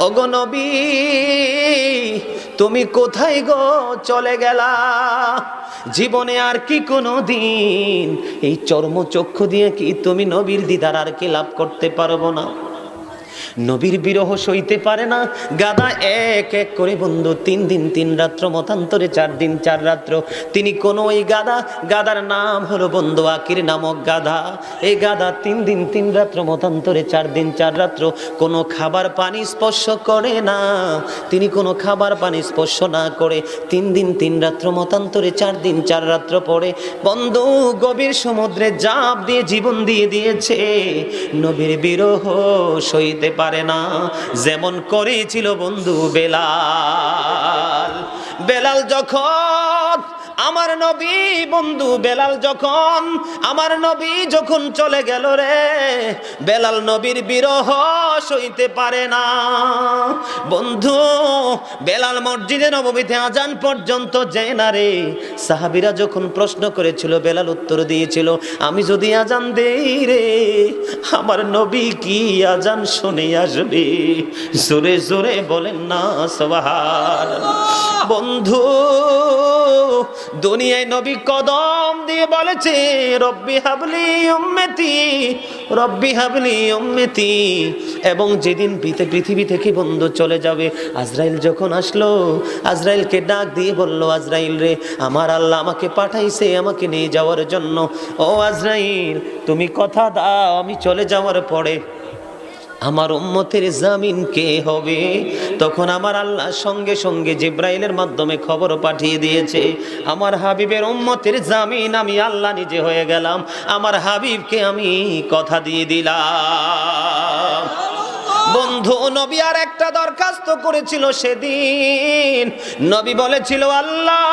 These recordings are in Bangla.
ওগো নবী, তুমি কোথায় গো চলে গেলা? জীবনে আর কি কোনো দিন এই চর্মচক্ষু দিয়ে কি তুমি নবীর দিদার আর কি লাভ করতে পারবো না? নবীর বিরহ সইতে পারে না গাদা। এক এক করে বন্ধু 3 দিন 3 রাত্র, মতান্তরে 4 দিন 4 রাত্র তিনি কোন ওই গাদার নাম হলো বন্ধু আকির নামক গাধা। এই গাধা 3 দিন 3 রাত্র, মতান্তরে 4 দিন 4 রাত্র কোনো খাবার পানি স্পর্শ করে না। তিনি কোনো খাবার পানি স্পর্শ না করে 3 দিন 3 রাত্র, মতান্তরে 4 দিন 4 রাত্র পরে বন্ধু গভীর সমুদ্রে ঝাঁপ দিয়ে জীবন দিয়ে দিয়েছে। নবীর বিরহ সইতে পারে না, যেমন করেছিল বন্ধু বেলাল যখন আমার নবী বন্ধু বেলাল যখন আমার নবী যখন চলে গেল রে, বেলাল নবীর বিরহ সইতে পারে না বন্ধু। বেলাল মসজিদে নববীতে আজান পর্যন্ত যায় না রে। সাহাবীরা যখন প্রশ্ন করেছিল, বেলাল উত্তর দিয়েছিল, আমি যদি আজান দেই রে, আমার নবী কি আজান শুনে আসবে? জোরে জোরে বলেন না সুবহানাল্লাহ। বন্ধু দুনিয়ায় নবী কদম দিয়ে বলেছে, রব্বি হাবলি উম্মতি, রব্বি হাবলি উম্মতি। এবং যেদিন পৃথিবী থেকে বন্ধু চলে যাবে, আজরাইল যখন আসলো, আজরাইলকে ডাক দিয়ে বলল, আজরাইল রে, আমার আল্লাহ আমাকে পাঠাইছে আমাকে নিয়ে যাওয়ার জন্য। ও আজরাইল, তুমি কথা দাও আমি চলে যাওয়ার পরে আমার উম্মতের জামিন কে হবে? তখন আমার আল্লাহ সঙ্গে সঙ্গে জিব্রাইলের মাধ্যমে খবর পাঠিয়ে দিয়েছে, আমার হাবিবের উম্মতের জামিন আমি আল্লাহ নিজে হয়ে গেলাম। আমার হাবিবকে আমি কথা দিয়ে দিলাম। বন্ধু নবী আর একটা দরখাস্ত করেছিল সেদিন। নবী বলেছিল, আল্লাহ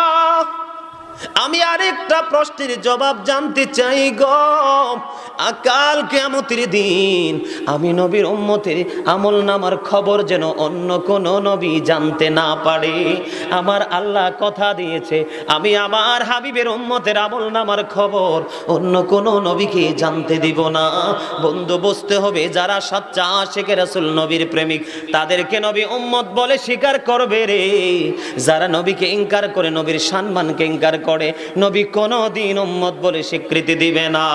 আমি আরেকটা প্রশ্নের জবাব জানতে চাই গো। কাল কিয়ামতের দিন আমি নবীর উম্মতের আমল নামার খবর যেন অন্য কোন নবী জানতে না পারে। আমার আল্লাহ কথা দিয়েছে, আমি আমার হাবিবের উম্মতের আমল নামার খবর অন্য কোন নবীকে জানতে দিব না। বন্ধু বুঝতে হবে, যারা সচ্চা আশিকে রাসূল নবীর প্রেমিক তাদেরকে নবী উম্মত বলে স্বীকার করবে রে। যারা নবীকে ইনকার করে, নবীর সম্মানকে ইনকার করে, নবী কোনদিন উম্মত বলে স্বীকৃতি দিবে না।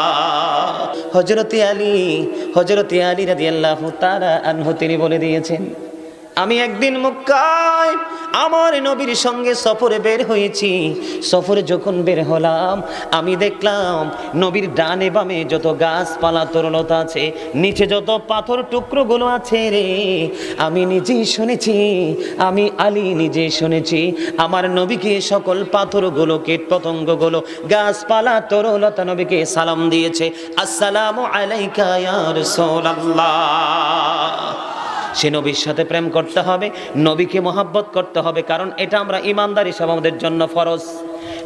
হযরতে আলী রাদিয়াল্লাহু তাআলা আনহু তিনি বলে দিয়েছেন, আমি একদিন মক্কায় আমার নবীর সঙ্গে সফরে বের হয়েছি। সফরে যখন বের হলাম, আমি দেখলাম নবীর ডানে বামে যত গাছপালা তরুলতা আছে, নিচে যত পাথর টুকরোগুলো আছে রে, আমি নিজেই শুনেছি, আমি আলী নিজে শুনেছি আমার নবীকে সকল পাথরগুলো, কীট পতঙ্গগুলো, গাছপালা তরুলতা নবীকে সালাম দিয়েছে, আসসালামু আলাইকা ইয়া রাসূলুল্লাহ। সে নবীর সাথে প্রেম করতে হবে, নবীকে মহব্বত করতে হবে, কারণ এটা আমরা ইমানদার হিসাবে আমাদের জন্য ফরজ।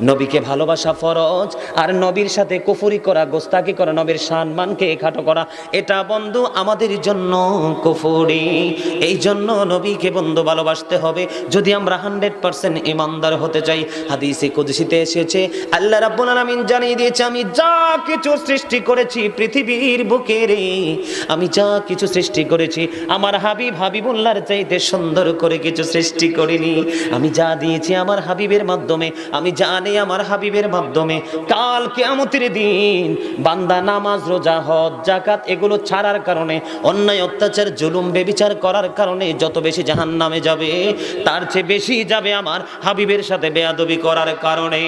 নবীকে ভালোবাসা ফরজ, আর নবীর সাথে কুফরি করা, গোস্তাকি করা, নবীর সম্মানকে খাটো করা, এটা বন্ধু আমাদের জন্য কুফরি। এই জন্য নবীকে বন্ধু ভালোবাসতে হবে যদি আমরা 100% ইমানদার হতে চাই। হাদিসে কুদসিতে এসেছে, আল্লাহ রাব্বুল আলামিন জানিয়ে দিয়েছে, আমি যা কিছু সৃষ্টি করেছি পৃথিবীর বুকে রে, আমি যা কিছু সৃষ্টি করেছি আমার হাবিবুল্লাহর চাইতে সুন্দর করে কিছু সৃষ্টি করিনি। আমি যা দিয়েছি আমার হাবিবের মাধ্যমে, আমি জানি আমার হাবিবের মাধ্যমে কাল কিয়ামতের দিন বান্দা নামাজ, রোজা, হজ, যাকাত এগুলো ছাড়ার কারণে, অন্যায় অত্যাচার জুলুম বেবিচার করার কারণে যত বেশি জাহান্নামে যাবে, তার চেয়ে বেশি যাবে আমার হাবিবের সাথে বেয়াদবি করার কারণে।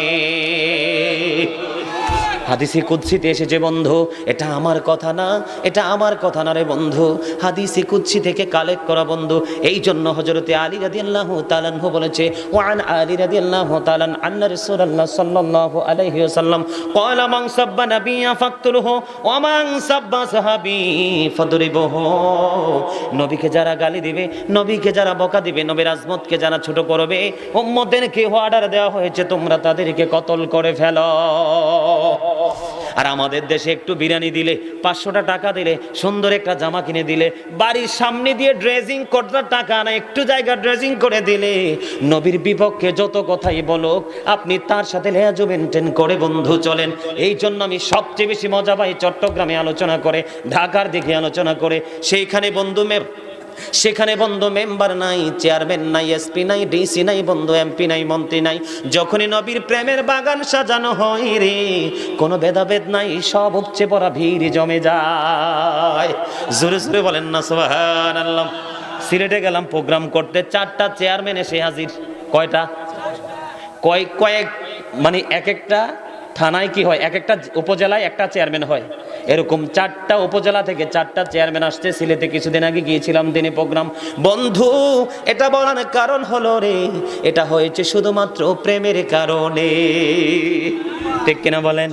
হাদিসে কুদসিতে এসেছে বন্ধু, এটা আমার কথা না, এটা আমার কথা না রে বন্ধু, হাদিসে কুদসি থেকে কালেক্ট করা বন্ধু। এই জন্য হযরতে আলী রাদিয়াল্লাহু তাআলা আনহু বলেছে, ওয়ান আলী রাদিয়াল্লাহু তাআলা আন্না রাসূলুল্লাহ সাল্লাল্লাহু আলাইহি ওয়াসাল্লাম ক্বালা মান সাব্বা নাবিয়্যা ফাকতুলহু ওয়া মান সাব্বা সাহাবী ফাদরিবহু। নবীকে যারা গালি দিবে, নবীকে যারা বকা দিবে, নবীর আজমতকে যারা ছোট করবে, উম্মতদেরকে অর্ডার দেওয়া হয়েছে তোমরা তাদেরকে কতল করে ফেলো। আর আমাদের দেশে একটু বিরিয়ানি দিলে, 500টা টাকা দিলে, সুন্দর একটা জামা কিনে দিলে, বাড়ির সামনে দিয়ে ড্রেসিং করতে টাকা না, একটু জায়গা ড্রেসিং করে দিলে, নবীর বিপক্ষে যত কথাই বলুক আপনি তার সাথে লেহাজু মেনটেন করে বন্ধু চলেন। এই জন্য আমি সবচেয়ে বেশি মজা পাই চট্টগ্রামে আলোচনা করে, ঢাকার দিকে আলোচনা করে, সেইখানে বন্ধু সেখানে বন্ধু মেম্বার নাই, চেয়ারম্যান নাই, এসপি নাই, ডিসি নাই, বন্ধু এমপি নাই, মন্ত্রী নাই। যখনই নবীর প্রেমের বাগান সাজানো হয় রে, কোনো ভেদাভেদ নাই, সব উপচে পড়া ভিড় জমে যায়। জোরে জোরে বলেন না সুবহানাল্লাহ। সিলেটে গেলাম প্রোগ্রাম করতে, 4টা চেয়ারম্যান এসে হাজির। কয়টা? কয়েক মানে এক একটা থানায় কি হয়, এক একটা উপজেলায় একটা চেয়ারম্যান হয়, এরকম 4টা উপজেলা থেকে 4টা চেয়ারম্যান আসছে। সিলেটে কিছুদিন আগে গিয়েছিলাম দিনে প্রোগ্রাম। বন্ধু এটা বলার কারণ হলো রে, এটা হয়েছে শুধুমাত্র প্রেমের কারণে, ঠিক কিনা বলেন?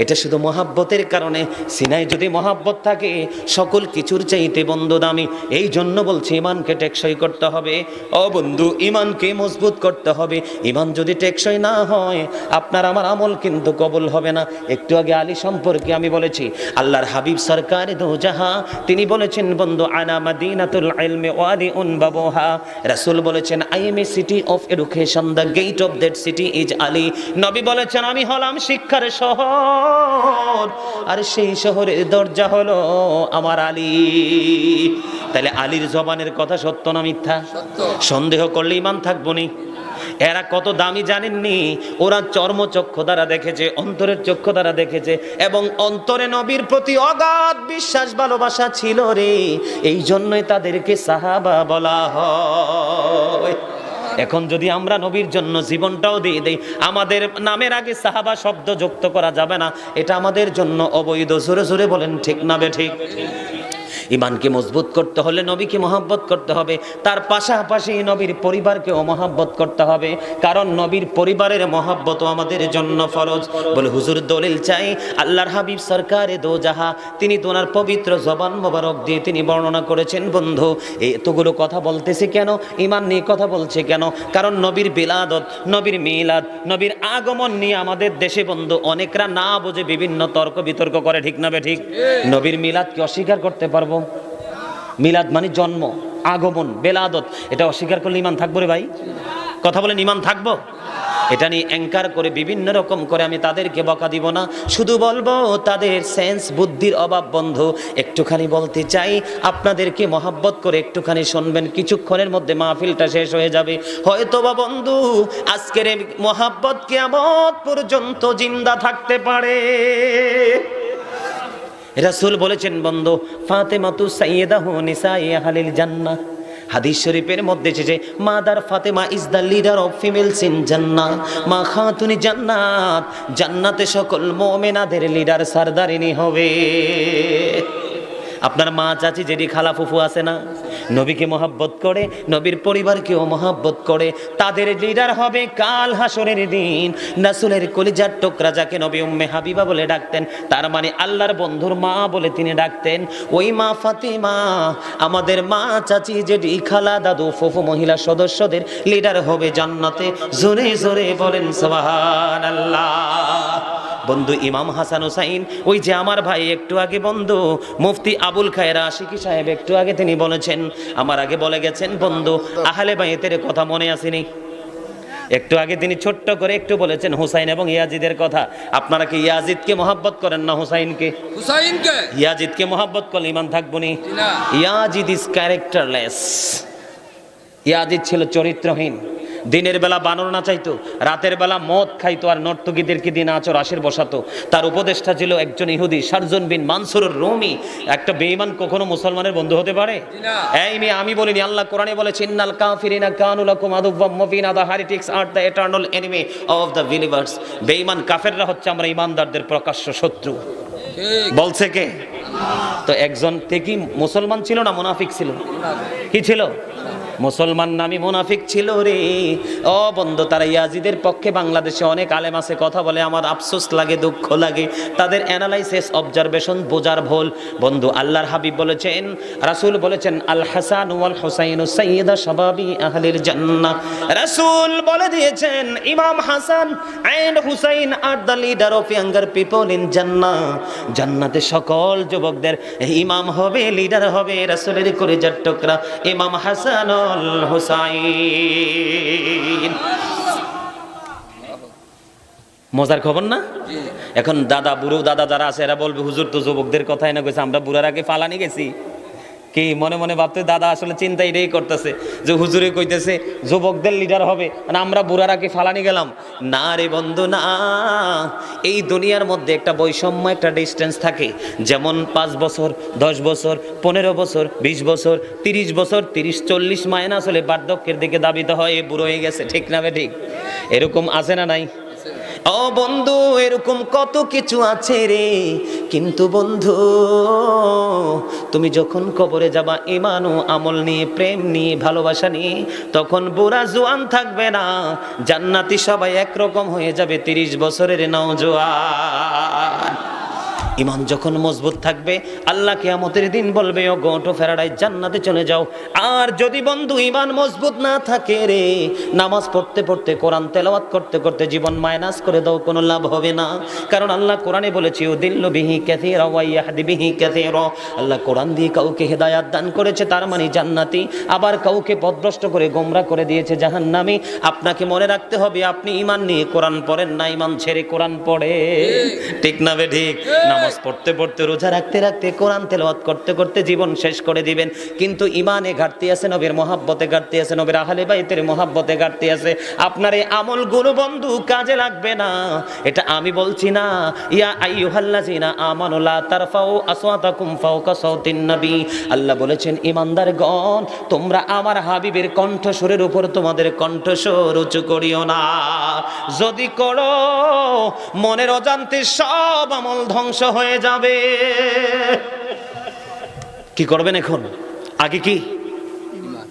এটা শুধু মহাব্বতের কারণে। সিনায় যদি মহাব্বত থাকে সকল কিছুর চাইতে বন্ধু দামি। এই জন্য বলছি ইমানকে টেকসই করতে হবে। ও বন্ধু, ইমানকে মজবুত করতে হবে। ইমান যদি টেকসই না হয় আপনার আমার আমল কিন্তু কবুল হবে না। একটু আগে আলী সম্পর্কে আমি বলেছি, আল্লাহর হাবিব সরকার দো জাহা তিনি বলেছেন বন্ধু, আনা মাদিনাতুল ইলমি ওয়াদিউন বাবুহা। রাসূল বলেছেন, I am a city of education, the gate of that city is Ali. নবী বলেছেন, আমি হলাম শিক্ষার শহর, আর সেই শহরের দরজা হলো আমার আলী। তাহলে আলীর জবানের কথা সত্য না মিথ্যা? সন্দেহ করলে ঈমান থাকবো নি। এরা কত দামি জানেননি? ওরা চর্মচক্ষু দ্বারা দেখেছে, অন্তরের চক্ষু দ্বারা দেখেছে, এবং অন্তরে নবীর প্রতি অগাধ বিশ্বাস ভালোবাসা ছিল রে। এই জন্যই তাদেরকে সাহাবা বলা হয়। এখন যদি আমরা নবীর জন্য জীবনটাও দিয়ে দেই, আমাদের নামের আগে সাহাবা শব্দ যুক্ত করা যাবে না, এটা আমাদের জন্য অবৈধ। জোরে জোরে বলেন ঠিক না বেঠিক? ইমানকে মজবুত করতে হলে নবীকে মহব্বত করতে হবে, তার পাশাপাশি নবীর পরিবারকেও মহব্বত করতে হবে, কারণ নবীর পরিবারের মহব্বতও আমাদের জন্য ফরজ। বলে হুজুর দলিল চাই, আল্লাহর হাবিব সরকারে দো জাহা তিনি তোনার পবিত্র জবান মোবারক দিয়ে তিনি বর্ণনা করেছেন। বন্ধু এতগুলো কথা বলতেছে কেন? ইমান নিয়ে কথা বলছে কেন? কারণ নবীর বিলাদত, নবীর মিলাদ, নবীর আগমন নিয়ে আমাদের দেশে বন্ধু অনেকরা না বুঝে বিভিন্ন তর্ক বিতর্ক করে, ঠিক না বেঠিক? নবীর মিলাদকে অস্বীকার করতে পারবো? মিলাদ মানে জন্ম, আগমন, বেলাদত, এটা অস্বীকার করলে ঈমান থাকবো রে ভাই? কথা বলেন, ঈমান থাকবো? এটা নিয়ে অ্যাঙ্কার করে বিভিন্ন রকম করে আমি তাদেরকে বকা দিব না, শুধু বলবো তাদের সেন্স বুদ্ধির অভাব। বন্ধু একটুখানি বলতে চাই, আপনাদেরকে মহাব্বত করে একটুখানি শুনবেন, কিছুক্ষণের মধ্যে মাহফিলটা শেষ হয়ে যাবে। হয়তোবা বন্ধু আজকের এই মহাব্বত কিয়ামত পর্যন্ত জিন্দা থাকতে পারে। রাসূল বলেছেন বন্ধু, ফাতেমাতু সাইয়্যিদাহু নিসাই আহলিল জান্নাহ। হাদিস শরীফের মধ্যে এসেছে, mother Fatema is the leader of females in জান্নাহ। মা খাতুনি জান্নাত, জান্নাতে সকল মুমিনাদের লিডার, সরদারিনী হবে। আপনার মা, চাচি, জেঠি, খালা, ফুফু আছে না? নবীকে মহব্বত করে, নবীর পরিবারকেও মহব্বত করে, তাদের লিডার হবে কাল হাসরের দিন। রাসূলের কলিজার টুকরা যাকে নবী উম্মে হাবিবা বলে ডাকতেন, তার মানে আল্লাহর বন্ধুর মা বলে তিনি ডাকতেন, ওই মা ফাতিমা আমাদের মা, চাচি, জেঠি, খালা, দাদু, ফুফু মহিলা সদস্যদের লিডার হবে জান্নাতে। জোরে জোরে বলেন সুবহানাল্লাহ। বন্ধু ইমাম হাসান হুসাইন, ওই যে আমার ভাই একটু আগে বন্ধু মুফতি আবুল খায়ের আশিকি সাহেব একটু আগে তিনি বলেছেন, আমার আগে বলে গেছেন বন্ধু, আহলে বাইতের কথা মনে আসেনি? একটু আগে তিনি ছোট্ট করে একটু বলেছেন হুসাইন এবং ইয়াজিদের কথা। আপনারা কি ইয়াজিদকে মহব্বত করেন না হুসাইনকে? হুসাইনকে, ইয়াজিদকে মহব্বত করলে ঈমান থাকবো নি? Yazid is characterless. ইয়াজিদ ছিল চরিত্রহীন। দিনের বেলা বানর নাচাইতো, রাতের বেলা মদ খাইতো, আর নর্তকীদেরকে দিন আচর আশের বসাতো। তার উপদেষ্টা ছিল একজন ইহুদি, শারজুন বিন মানসুর রুমি। একটা বেঈমান কখনো মুসলমানের বন্ধু হতে পারে? এই মেয়ে আমি বলিনি, আল্লাহ কোরআনে বলেছে, ইন্নাল কাফিরিনা কানু লাকুম আদুওয়াম মুবিনা, the heretics are the eternal enemy of the believers. বেঈমান কাফেররা হচ্ছে আমরা ঈমানদারদের প্রকাশ্য শত্রু। বলছে কে? তো একজন থেকে মুসলমান ছিল না মুনাফিক ছিল? কি ছিল? মুসলমান নামী মুনাফিক ছিল রে। ও বন্ধু, তারা ইয়াজিদের পক্ষে বাংলাদেশে অনেক আলেম আছে, কথা বলে আমার আফসোস লাগে, দুঃখ লাগে, তাদের অ্যানালাইসিস অবজারভেশন বোঝার ভুল। বন্ধু আল্লাহর হাবিব বলেছেন, রাসূল বলেছেন, আল হাসান ওয়াল হুসাইন সাইয়্যিদা শাবাবি আহলিল জান্নাহ। রাসূল বলে দিয়েছেন, ইমাম Hasan and Husain are the leader of younger people in Jannah. জান্নাতে সকল যুবকদের ইমাম হবে, লিডার হবে রাসূলের কলিজার টুকরা ইমাম হাসান হুসাইন। মজার খবর না? এখন দাদা, বুড়ো দাদা যারা আছে এরা বলবে, হুজুর তো যুবকদের কথাই না কইছে, আমরা বুড়ার আগে ফালানি গেছি। কি মনে মনে ভাবতে দাদা আসলে চিন্তা এটাই করতেছে যে হুজুরে কইতেছে যুবকদের লিডার হবে আর আমরা বুড়ারা কি ফালানি গেলাম। না রে বন্ধু না, এই দুনিয়ার মধ্যে একটা বৈষম্য, একটা ডিস্টেন্স থাকে। যেমন 5 বছর, 10 বছর, 15 বছর, 20 বছর, 30 বছর, 30-40 মাইনাস হলে বার্ধক্যের দিকে দাবিত হয় এ বুড়ো হয়ে গেছে, ঠিক না ঠিক? এরকম আছে না নাই? ও বন্ধু, এরকম কত কিছু আছে রে। কিন্তু বন্ধু, তুমি যখন কবরে যাবা ঈমান ও আমল নিয়ে, প্রেম নিয়ে, ভালোবাসা নিয়ে, তখন বুড়া জোয়ান থাকবে না, জান্নাতি সবাই একরকম হয়ে যাবে 30 বছরের নওজোয়ান। ঈমান যখন মজবুত থাকবে, আল্লাহ কিয়ামতের দিন বলবে ও গো টু প্যারাডাইস, জান্নাতে চলে যাও। আর যদি বন্ধু ঈমান মজবুত না থাকে রে, নামাজ পড়তে পড়তে, কোরআন তেলাওয়াত করতে করতে জীবন মাইনাস করে দাও, কোনো লাভ হবে না। কারণ আল্লাহ কোরআনে বলেছে ইউদিল্লু বিহি কাসীরা ওয়া ইয়াহদি বিহি কাসীরা। আল্লাহ কোরআন দিয়ে কাউকে হেদায়েত দান করেছে, তার মানে জান্নাতি, আবার কাউকে পথভ্রষ্ট করে গোমরা করে দিয়েছে জাহান্নামী। আপনাকে মনে রাখতে হবে, আপনি ঈমান নিয়ে কোরআন পড়েন না, ঈমান ছেড়ে কোরআন পড়ে, ঠিক না বে ঠিক? নামাজ পড়তে পড়তে, রোজা রাখতে রাখতে, কোরআন তেলাওয়াত করতে করতে জীবন শেষ করে দিবেন, কিন্তু ঈমানে ঘাটতি আছে, নবীর মহব্বতে ঘাটতি আছে, নবীর আহলে বাইতের মহব্বতে ঘাটতি আছে। আপনার এই আমলগুলো বন্ধু কাজে লাগবে না, এটা আমি বলছি না। ইয়া আইয়ুহাল্লাযিনা আমানু লা তারফাউ আসওয়াতাকুম ফাওকা সাওতিন নবী। আল্লাহ বলেছেন ঈমানদারগণ, তোমরা আমার হাবিবের কণ্ঠস্বরের উপর তোমাদের কণ্ঠস্বর উঁচু করিও না। যদি করো, মনের অজান্তে সব আমল ধ্বংস হয়ে যাবে। কি করবেন এখন? আগে কি?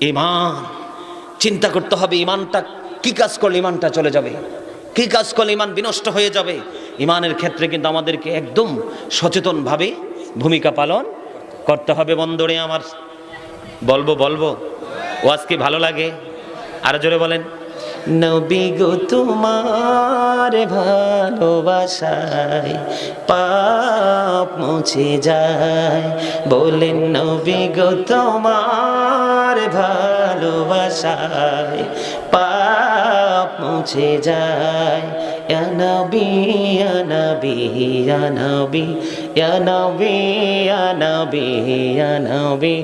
ঈমান চিন্তা করতে হবে। ঈমানটা কি কাজ করলে ঈমানটা চলে যাবে, কি কাজ করলে ঈমান বিনষ্ট হয়ে যাবে। ঈমানের ক্ষেত্রে কিন্তু আমাদেরকে একদম সচেতনভাবে ভূমিকা পালন করতে হবে। বন্ধুরে আমার, বলবো ওয়াজ কি ভালো লাগে? আরো জোরে বলেন। নবী গো তোমার ভালোবাসায় পাপ মুছে যায়, বলেন নবী গো তোমার ভালোবাসায় পাপ মুছে যায়। ইয়া নবী ইয়া নবী ইয়া নবী ইয়া নবী ইয়া নবী ইয়া নবী,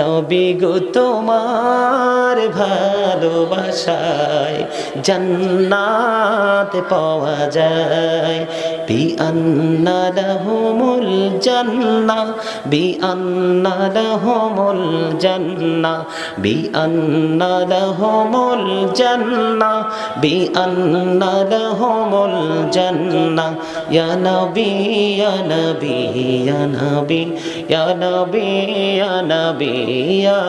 নবী গো তোমার ভালোবাসায় জান্নাত পাওয়া যায়। বিআন্না লাহুমুল জান্নাহ, বিআন্না লাহুমুল জান্নাহ, বিআন্না লাহুমুল জান্নাহ, বিআন্না লাহুমুল জান্নাহ। ইয়া নবী ইয়া নবী ইয়া নবী ইয়া নবী ইয়া নবী ইয়া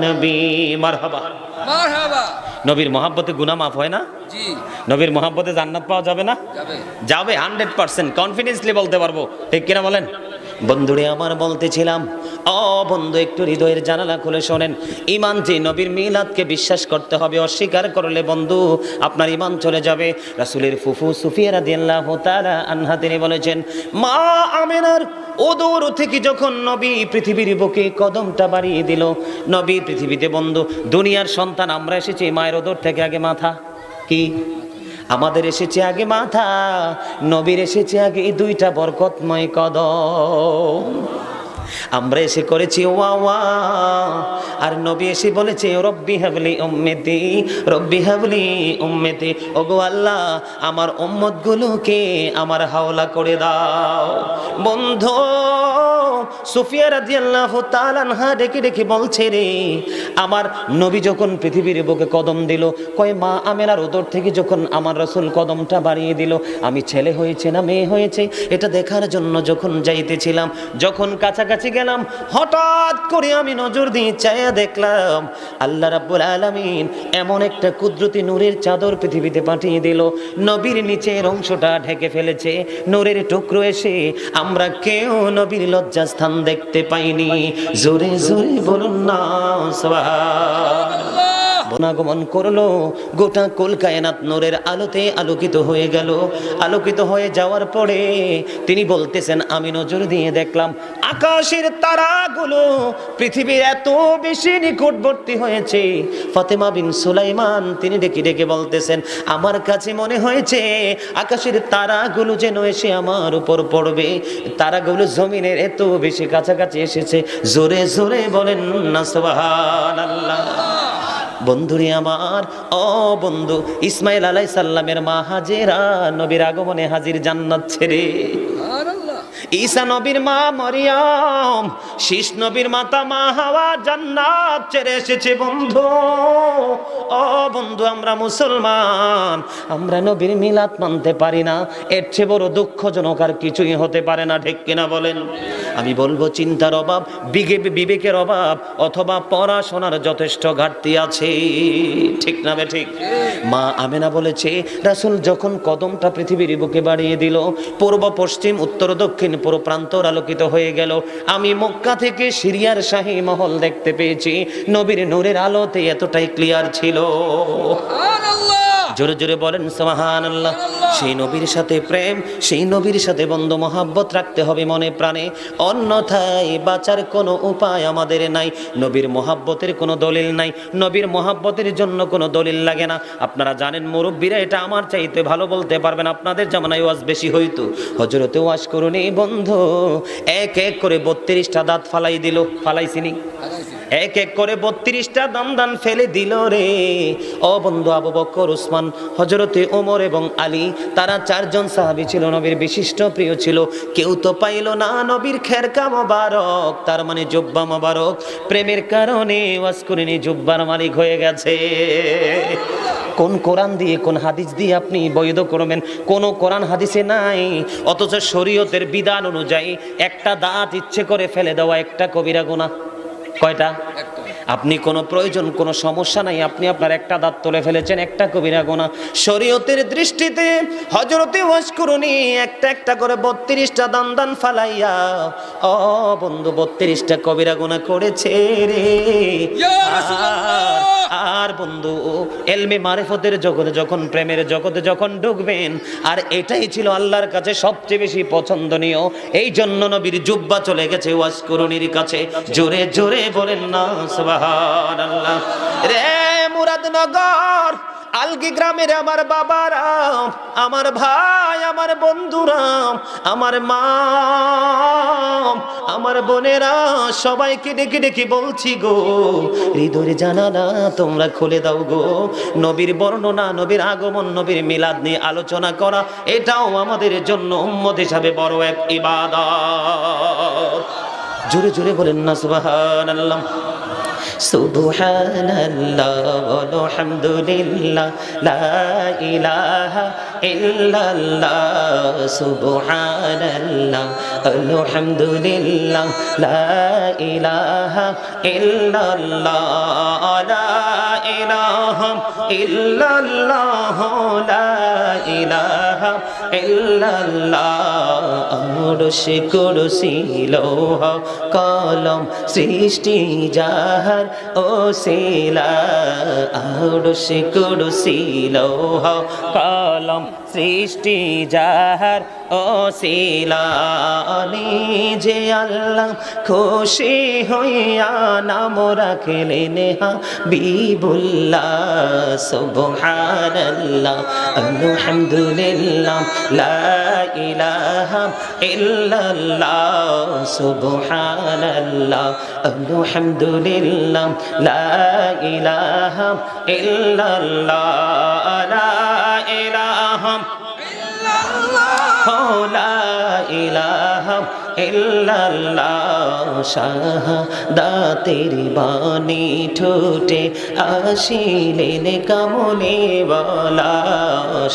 নবী। মারহাবা মারহাবা। নবীর মহাব্বতে গুনাহ মাফ হয় না? জি। নবীর মহাব্বতে জান্নাত পাওয়া যাবে না? যাবে 100% কনফিডেন্সলি বলতে পারবো, ঠিক কিনা বলেন? বন্ধুরে আমার, বলতেছিলাম, ও বন্ধু একটু হৃদয়ের জানালা খুলে শোনেন। ঈমান যে নবীর মিলাদকে বিশ্বাস করতে হবে, অস্বীকার করলে বন্ধু আপনার ঈমান চলে যাবে। রাসূলের ফুফু সুফিয়া রাদিয়াল্লাহু তাআলা আনহা তিনি বলেছেন, মা আমিনার ওদর থেকে যখন নবী পৃথিবীর বুকে কদমটা বাড়িয়ে দিল, নবী পৃথিবীতে বন্ধু, দুনিয়ার সন্তান আমরা এসেছি মায়ের ওদর থেকে আগে মাথা, কি আমাদের এসেছে আগে মাথা, নবীর এসেছে আগে এই দুইটা বরকতময় কদম। আমরা এসে করেছি ওয়া ওয়া, আর নবী এসে বলেছে রব্বি হাবলি উম্মতি, রব্বি হাবলি উম্মতি। ওগো আল্লাহ, আমার উম্মতগুলোকে আমার হাওলা করে দাও। বন্ধু সুফিয়া রাদিয়াল্লাহু তাআলা আনহা ডেকে ডেকে বলছে, রে আমার নবী যখন পৃথিবীর বুকে কদম দিল, কয় মা আমেনার উদর থেকে যখন আমার রাসূল কদমটা বাড়িয়ে দিল, আমি ছেলে হয়েছে না মেয়ে হয়েছে এটা দেখার জন্য যখন যাইতেছিলাম, যখন কাছাকাছি গেলাম, হঠাৎ করে আমি নজর দিয়ে চাইয়া দেখলাম আল্লাহ রাব্বুল আলামিন এমন একটা কুদরতি নূরের চাদর পৃথিবীতে পাঠিয়ে দিল, নবীর নিচের অংশটা ঢেকে ফেলেছে নূরের টুকরো এসে। আমরা কেউ নবীর লজ্জাস্থান দেখতে পাইনি। জোরে জোরে বলুন না সুবহানাল্লাহ। আগমন করলো, গোটা কুল কায়নাত নূরের আলোতে আলোকিত হয়ে গেল। আলোকিত হয়ে যাওয়ার পরে তিনি বলতেছেন, আমি নজর দিয়ে দেখলাম আকাশের তারাগুলো পৃথিবীর এত বেশি নিকটবর্তী হয়েছে। ফাতেমা বিন সুলাইমান তিনি ডেকে ডেকে বলতেছেন, আমার কাছে মনে হয়েছে আকাশের তারাগুলো যেন এসে আমার উপর পড়বে। তারাগুলো জমিনের এত বেশি কাছাকাছি এসেছে। জোরে জোরে বলেন না সুবহানাল্লাহ। বন্ধুরে আমার, ও বন্ধু, ইসমাইল আলাইহিস সালামের মা হাজেরা নবীর আগমনে হাজির জান্নাত ছেড়ে। ঈসা নবীর মা মরিয়ম, শীষ নবীর মাতা মা হাওয়া জান্নাত ছেড়ে এসেছে। বন্ধু, ও বন্ধু, আমরা মুসলমান, আমরা নবীর মিলাদ মানতে পারি না। এর চেয়ে বড় দুঃখজনক আর কিছুই হতে পারে না, ঠিক কিনা বলেন? আমি বলবো চিন্তার অভাব, বিবেকের অভাব, অথবা পড়াশোনার যথেষ্ট ঘাটতি আছে, ঠিক না বে ঠিক? মা আমেনা বলেছে, রাসূল যখন কদমটা পৃথিবীর বুকে বাড়িয়ে দিল, পূর্ব পশ্চিম উত্তর দক্ষিণ পুরো প্রান্তর আলোকিত হয়ে গেল। আমি মক্কা থেকে সিরিয়ার শাহী মহল দেখতে পেয়েছি, নবীর নূরের আলোতে এতটাই ক্লিয়ার ছিল। জোরে জোরে বলেন সুবহানাল্লাহ। সেই নবীর সাথে প্রেম, সেই নবীর সাথে বন্ধু মহাব্বত রাখতে হবে মনে প্রাণে, অন্যথায় বাঁচার কোনো উপায় আমাদের নাই। নবীর মহাব্বতের কোনো দলিল নাই, নবীর মহাব্বতের জন্য কোনো দলিল লাগে না। আপনারা জানেন, মুরব্বীরা এটা আমার চাইতে ভালো বলতে পারবেন, আপনাদের জামানায় ওয়াজ বেশি হইতো। হযরতে ওয়াজ করুনি বন্ধু, এক এক করে 32টা দাঁত ফালাই দিল, ফালাইছিনি? এক এক করে 32টা দান ফেলে দিল রে। ও বন্ধু, আবু বকর, উসমান, হযরতে ওমর এবং আলী, তারা 4 জন সাহাবী ছিল, নবীর বিশিষ্ট প্রিয় ছিল। কেউ তো পাইল না নবীর খেরকা মোবারক, তার মানে জুব্বা মোবারক। প্রেমের কারণে ওয়াজ করিনি জুব্বার মালিক হয়ে গেছে। কোন কোরআন দিয়ে, কোন হাদিস দিয়ে আপনি বৈধ করবেন? কোন কোরআন হাদিসে নাই। অথচ শরীয়তের বিধান অনুযায়ী একটা দাঁত ইচ্ছে করে ফেলে দেওয়া একটা কবিরা গুনাহ। কয়টা? আপনি কোনো প্রয়োজন, কোনো সমস্যা নাই, আপনি আপনার একটা দাঁত তুলে ফেলেছেন, একটা কবিরা গুনাহ। শরীয়তের দৃষ্টিতে হযরতে ওয়াজ করুনি একটা একটা করে 32টা দান ফালাইয়া, ও বন্ধু, 32টা কবিরা গুনাহ করেছে রে। আর বন্ধু, এলমে মারিফতের জগতে যখন, প্রেমের জগতে যখন ঢুকবেন, আর এটাই ছিল আল্লাহর কাছে সবচেয়ে বেশি পছন্দনীয়, এই জন্য নবীর জুব্বা চলে গেছে ওয়াজ করুনির কাছে। জোরে জোরে বলেন না সুবহানাল্লাহ। রে মুরাদনগর আলগি গ্রামের আমার বাবারা, আমার ভাই, আমার বন্ধুরা, আমার মা, আমার বোনেরা, সবাইকে ডেকে ডেকে বলছি গো, হৃদয়ের জানালা তোমরা খুলে দাও গো। নবীর বর্ণনা, নবীর আগমন, নবীর মিলাদ নিয়ে আলোচনা করা, এটাও আমাদের জন্য উম্মত হিসাবে বড় এক ইবাদত। জোরে জোরে বলেন না সুবহানাল্লাহ। সুবহানাল্লাহ ওয়ালহামদুলিল্লাহ লা ইলাহা ইল্লাল্লাহ। সুবহানাল্লাহ আলহামদুলিল্লাহ লা ইলাহা ইল্লাল্লাহ। লা ইলাহা ইল্লাল্লাহ লা ইলাহা ইল্লাল্লাহ। আরশে কুরসি লৌহ কলম সৃষ্টি যাহার ওসিলা। আরশে কুরসি লৌহ কলম সৃষ্টি যাহার ওসিলা। নিজে আল্লাহ খুশি হইয়া নাম রাখলেন হাবিবুল্লাহ। সুবহানাল্লাহ আলহামদুলিল্লাহ লা ইলাহা ইল্লাল্লাহ। সুবহানাল্লাহ আলহামদুলিল্লাহ লা ইলাহা ইল্লাল্লাহ। লা ইলাহা লা ইলাহা ইল্লাল্লাহ। শাহাদাতের বাণী ঠোঁটে আসিলেন কামলে ওয়ালা।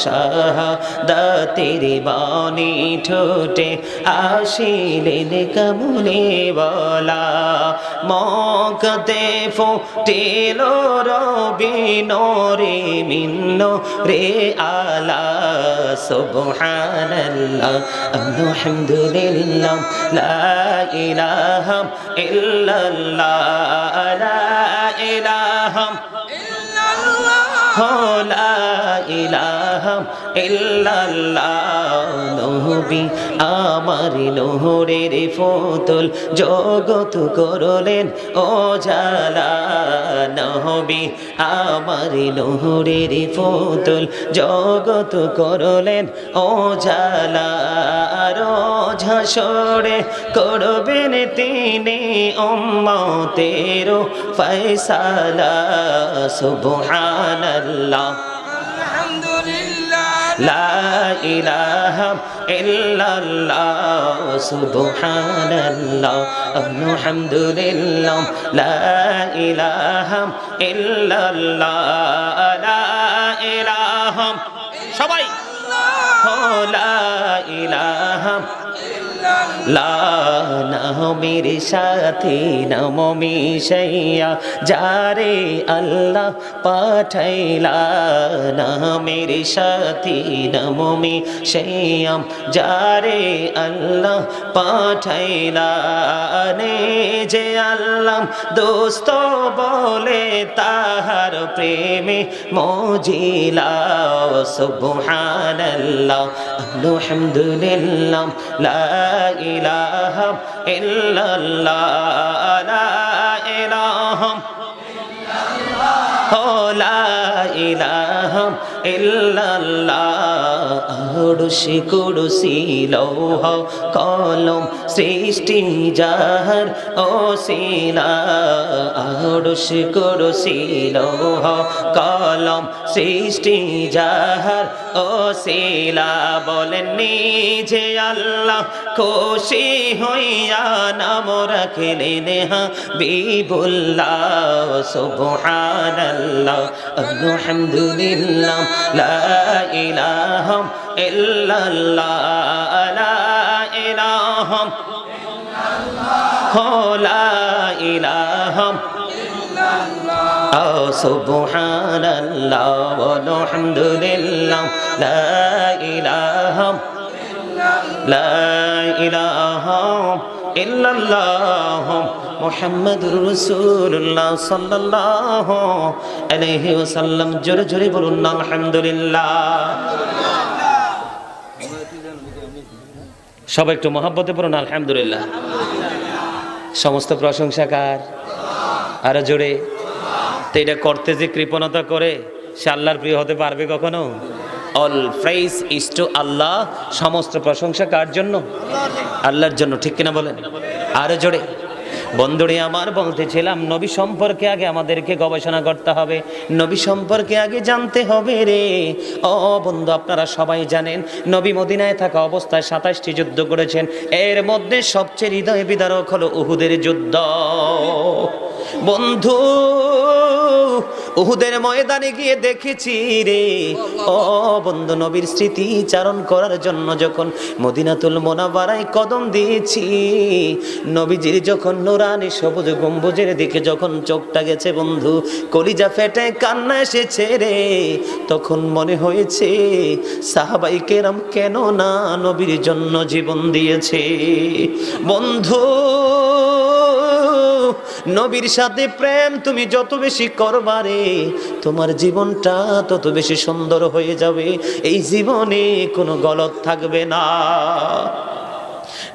শাহাদাতের বাণী ঠোঁটে আসিলেন কামলে ওয়ালা। মক্কাতে ফুটিল রবি নূরে মিন রে আলা। সুবহানাল্লাহ আলহামদুলিল্লাহ লা ইলাহা ইল্লাল্লাহ। লা ইলাহা ইল্লাল্লাহ লা ইলাহা ইল্লাল্লাহ নবী আমার নোরের ফুতুল জগৎ করলেন ও জালা নবী আমার নোরের ফুতুল জগৎ করলেন ও জালা রোজ হাসরে করবেন তিনি উম্মতের ফয়সালা সুবহানাল্লাহ লা ইলাহা ইল্লাল্লাহ সুবহানাল্লাহ আলহামদুলিল্লাহ লা ইলাহা ইল্লাল্লাহ লা ইলাহা সবাই লা ইলাহা লা নামের সাথে নাম মিশাইয়া যারে আল্লাহ পাঠাইলা নামের সাথে নাম মিশাইয়া যারে আল্লাহ পাঠাইলা নে যে আল্লাহ দোস্ত বলে তাহার প্রেমে মজিলা সুবহানাল্লাহ আলহামদুলিল্লাহ লা ইলাহা ইল্লাল্লাহ লা ইলাহা লা ইলাহা ইল্লাল্লাহ আরশে কুরসি লৌহ কলম সৃষ্টি যাহার ওসিলা আরশে কুরসি লৌহ কলম সৃষ্টি যাহার ওসিলা বলেন নিজে আল্লাহ খুশি হইয়া নাম রাখলেন হাবিবুল্লাহ সুবহানাল্লাহ আলহামদুলিল্লাহ লা ইলাহা ইল্লাল্লাহ লা ইলাহা লা ইলাহা ইল্লাল্লাহ সুবহানাল্লাহ আলহামদুলিল্লাহ লা ইলাহা ইল্লাল্লাহ মুহাম্মাদুর রাসূলুল্লাহ সাল্লাল্লাহু আলাইহি ওয়াসাল্লাম জোরে জোরে বলুন আলহামদুলিল্লাহ সবাই একটু মহব্বতে পড়ুন আলহামদুলিল্লাহ সমস্ত প্রশংসা কার আরো জোরে তো এটা করতে যে কৃপণতা করে সে আল্লাহর প্রিয় হতে পারবে কখনো অল প্রাইজ ইজ টু আল্লাহ সমস্ত প্রশংসা কার জন্য আল্লাহর জন্য ঠিক কিনা বলেন আরো জোরে বন্ধুরে আমার বলতেছিলাম নবী সম্পর্কে আগে আমাদেরকে গবেষণা করতে হবে নবী সম্পর্কে আগে জানতে হবে রে ও বন্ধু আপনারা সবাই জানেন নবী মদিনায় থাকা অবস্থায় 27টি যুদ্ধ করেছেন এর মধ্যে সবচেয়ে হৃদয় বিদারক হলো উহুদের যুদ্ধ বন্ধু উহুদের ময়দানে গিয়ে দেখেছি রে ও বন্ধু নবীর স্মৃতি চারণ করার জন্য যখন মদিনাতুল মুনাওয়ারায় কদম দিয়েছি নবীজির যখন নুরানি সবুজ গম্বুজের দিকে যখন চোখটা গেছে বন্ধু কলিজা ফেটে কান্না এসেছে রে তখন মনে হয়েছে সাহাবাই কেরাম কেন না নবীর জন্য জীবন দিয়েছে বন্ধু নবীর সাথে প্রেম তুমি যত বেশি করবারে তোমার জীবনটা তত বেশি সুন্দর হয়ে যাবে এই জীবনে কোনো গলত থাকবে না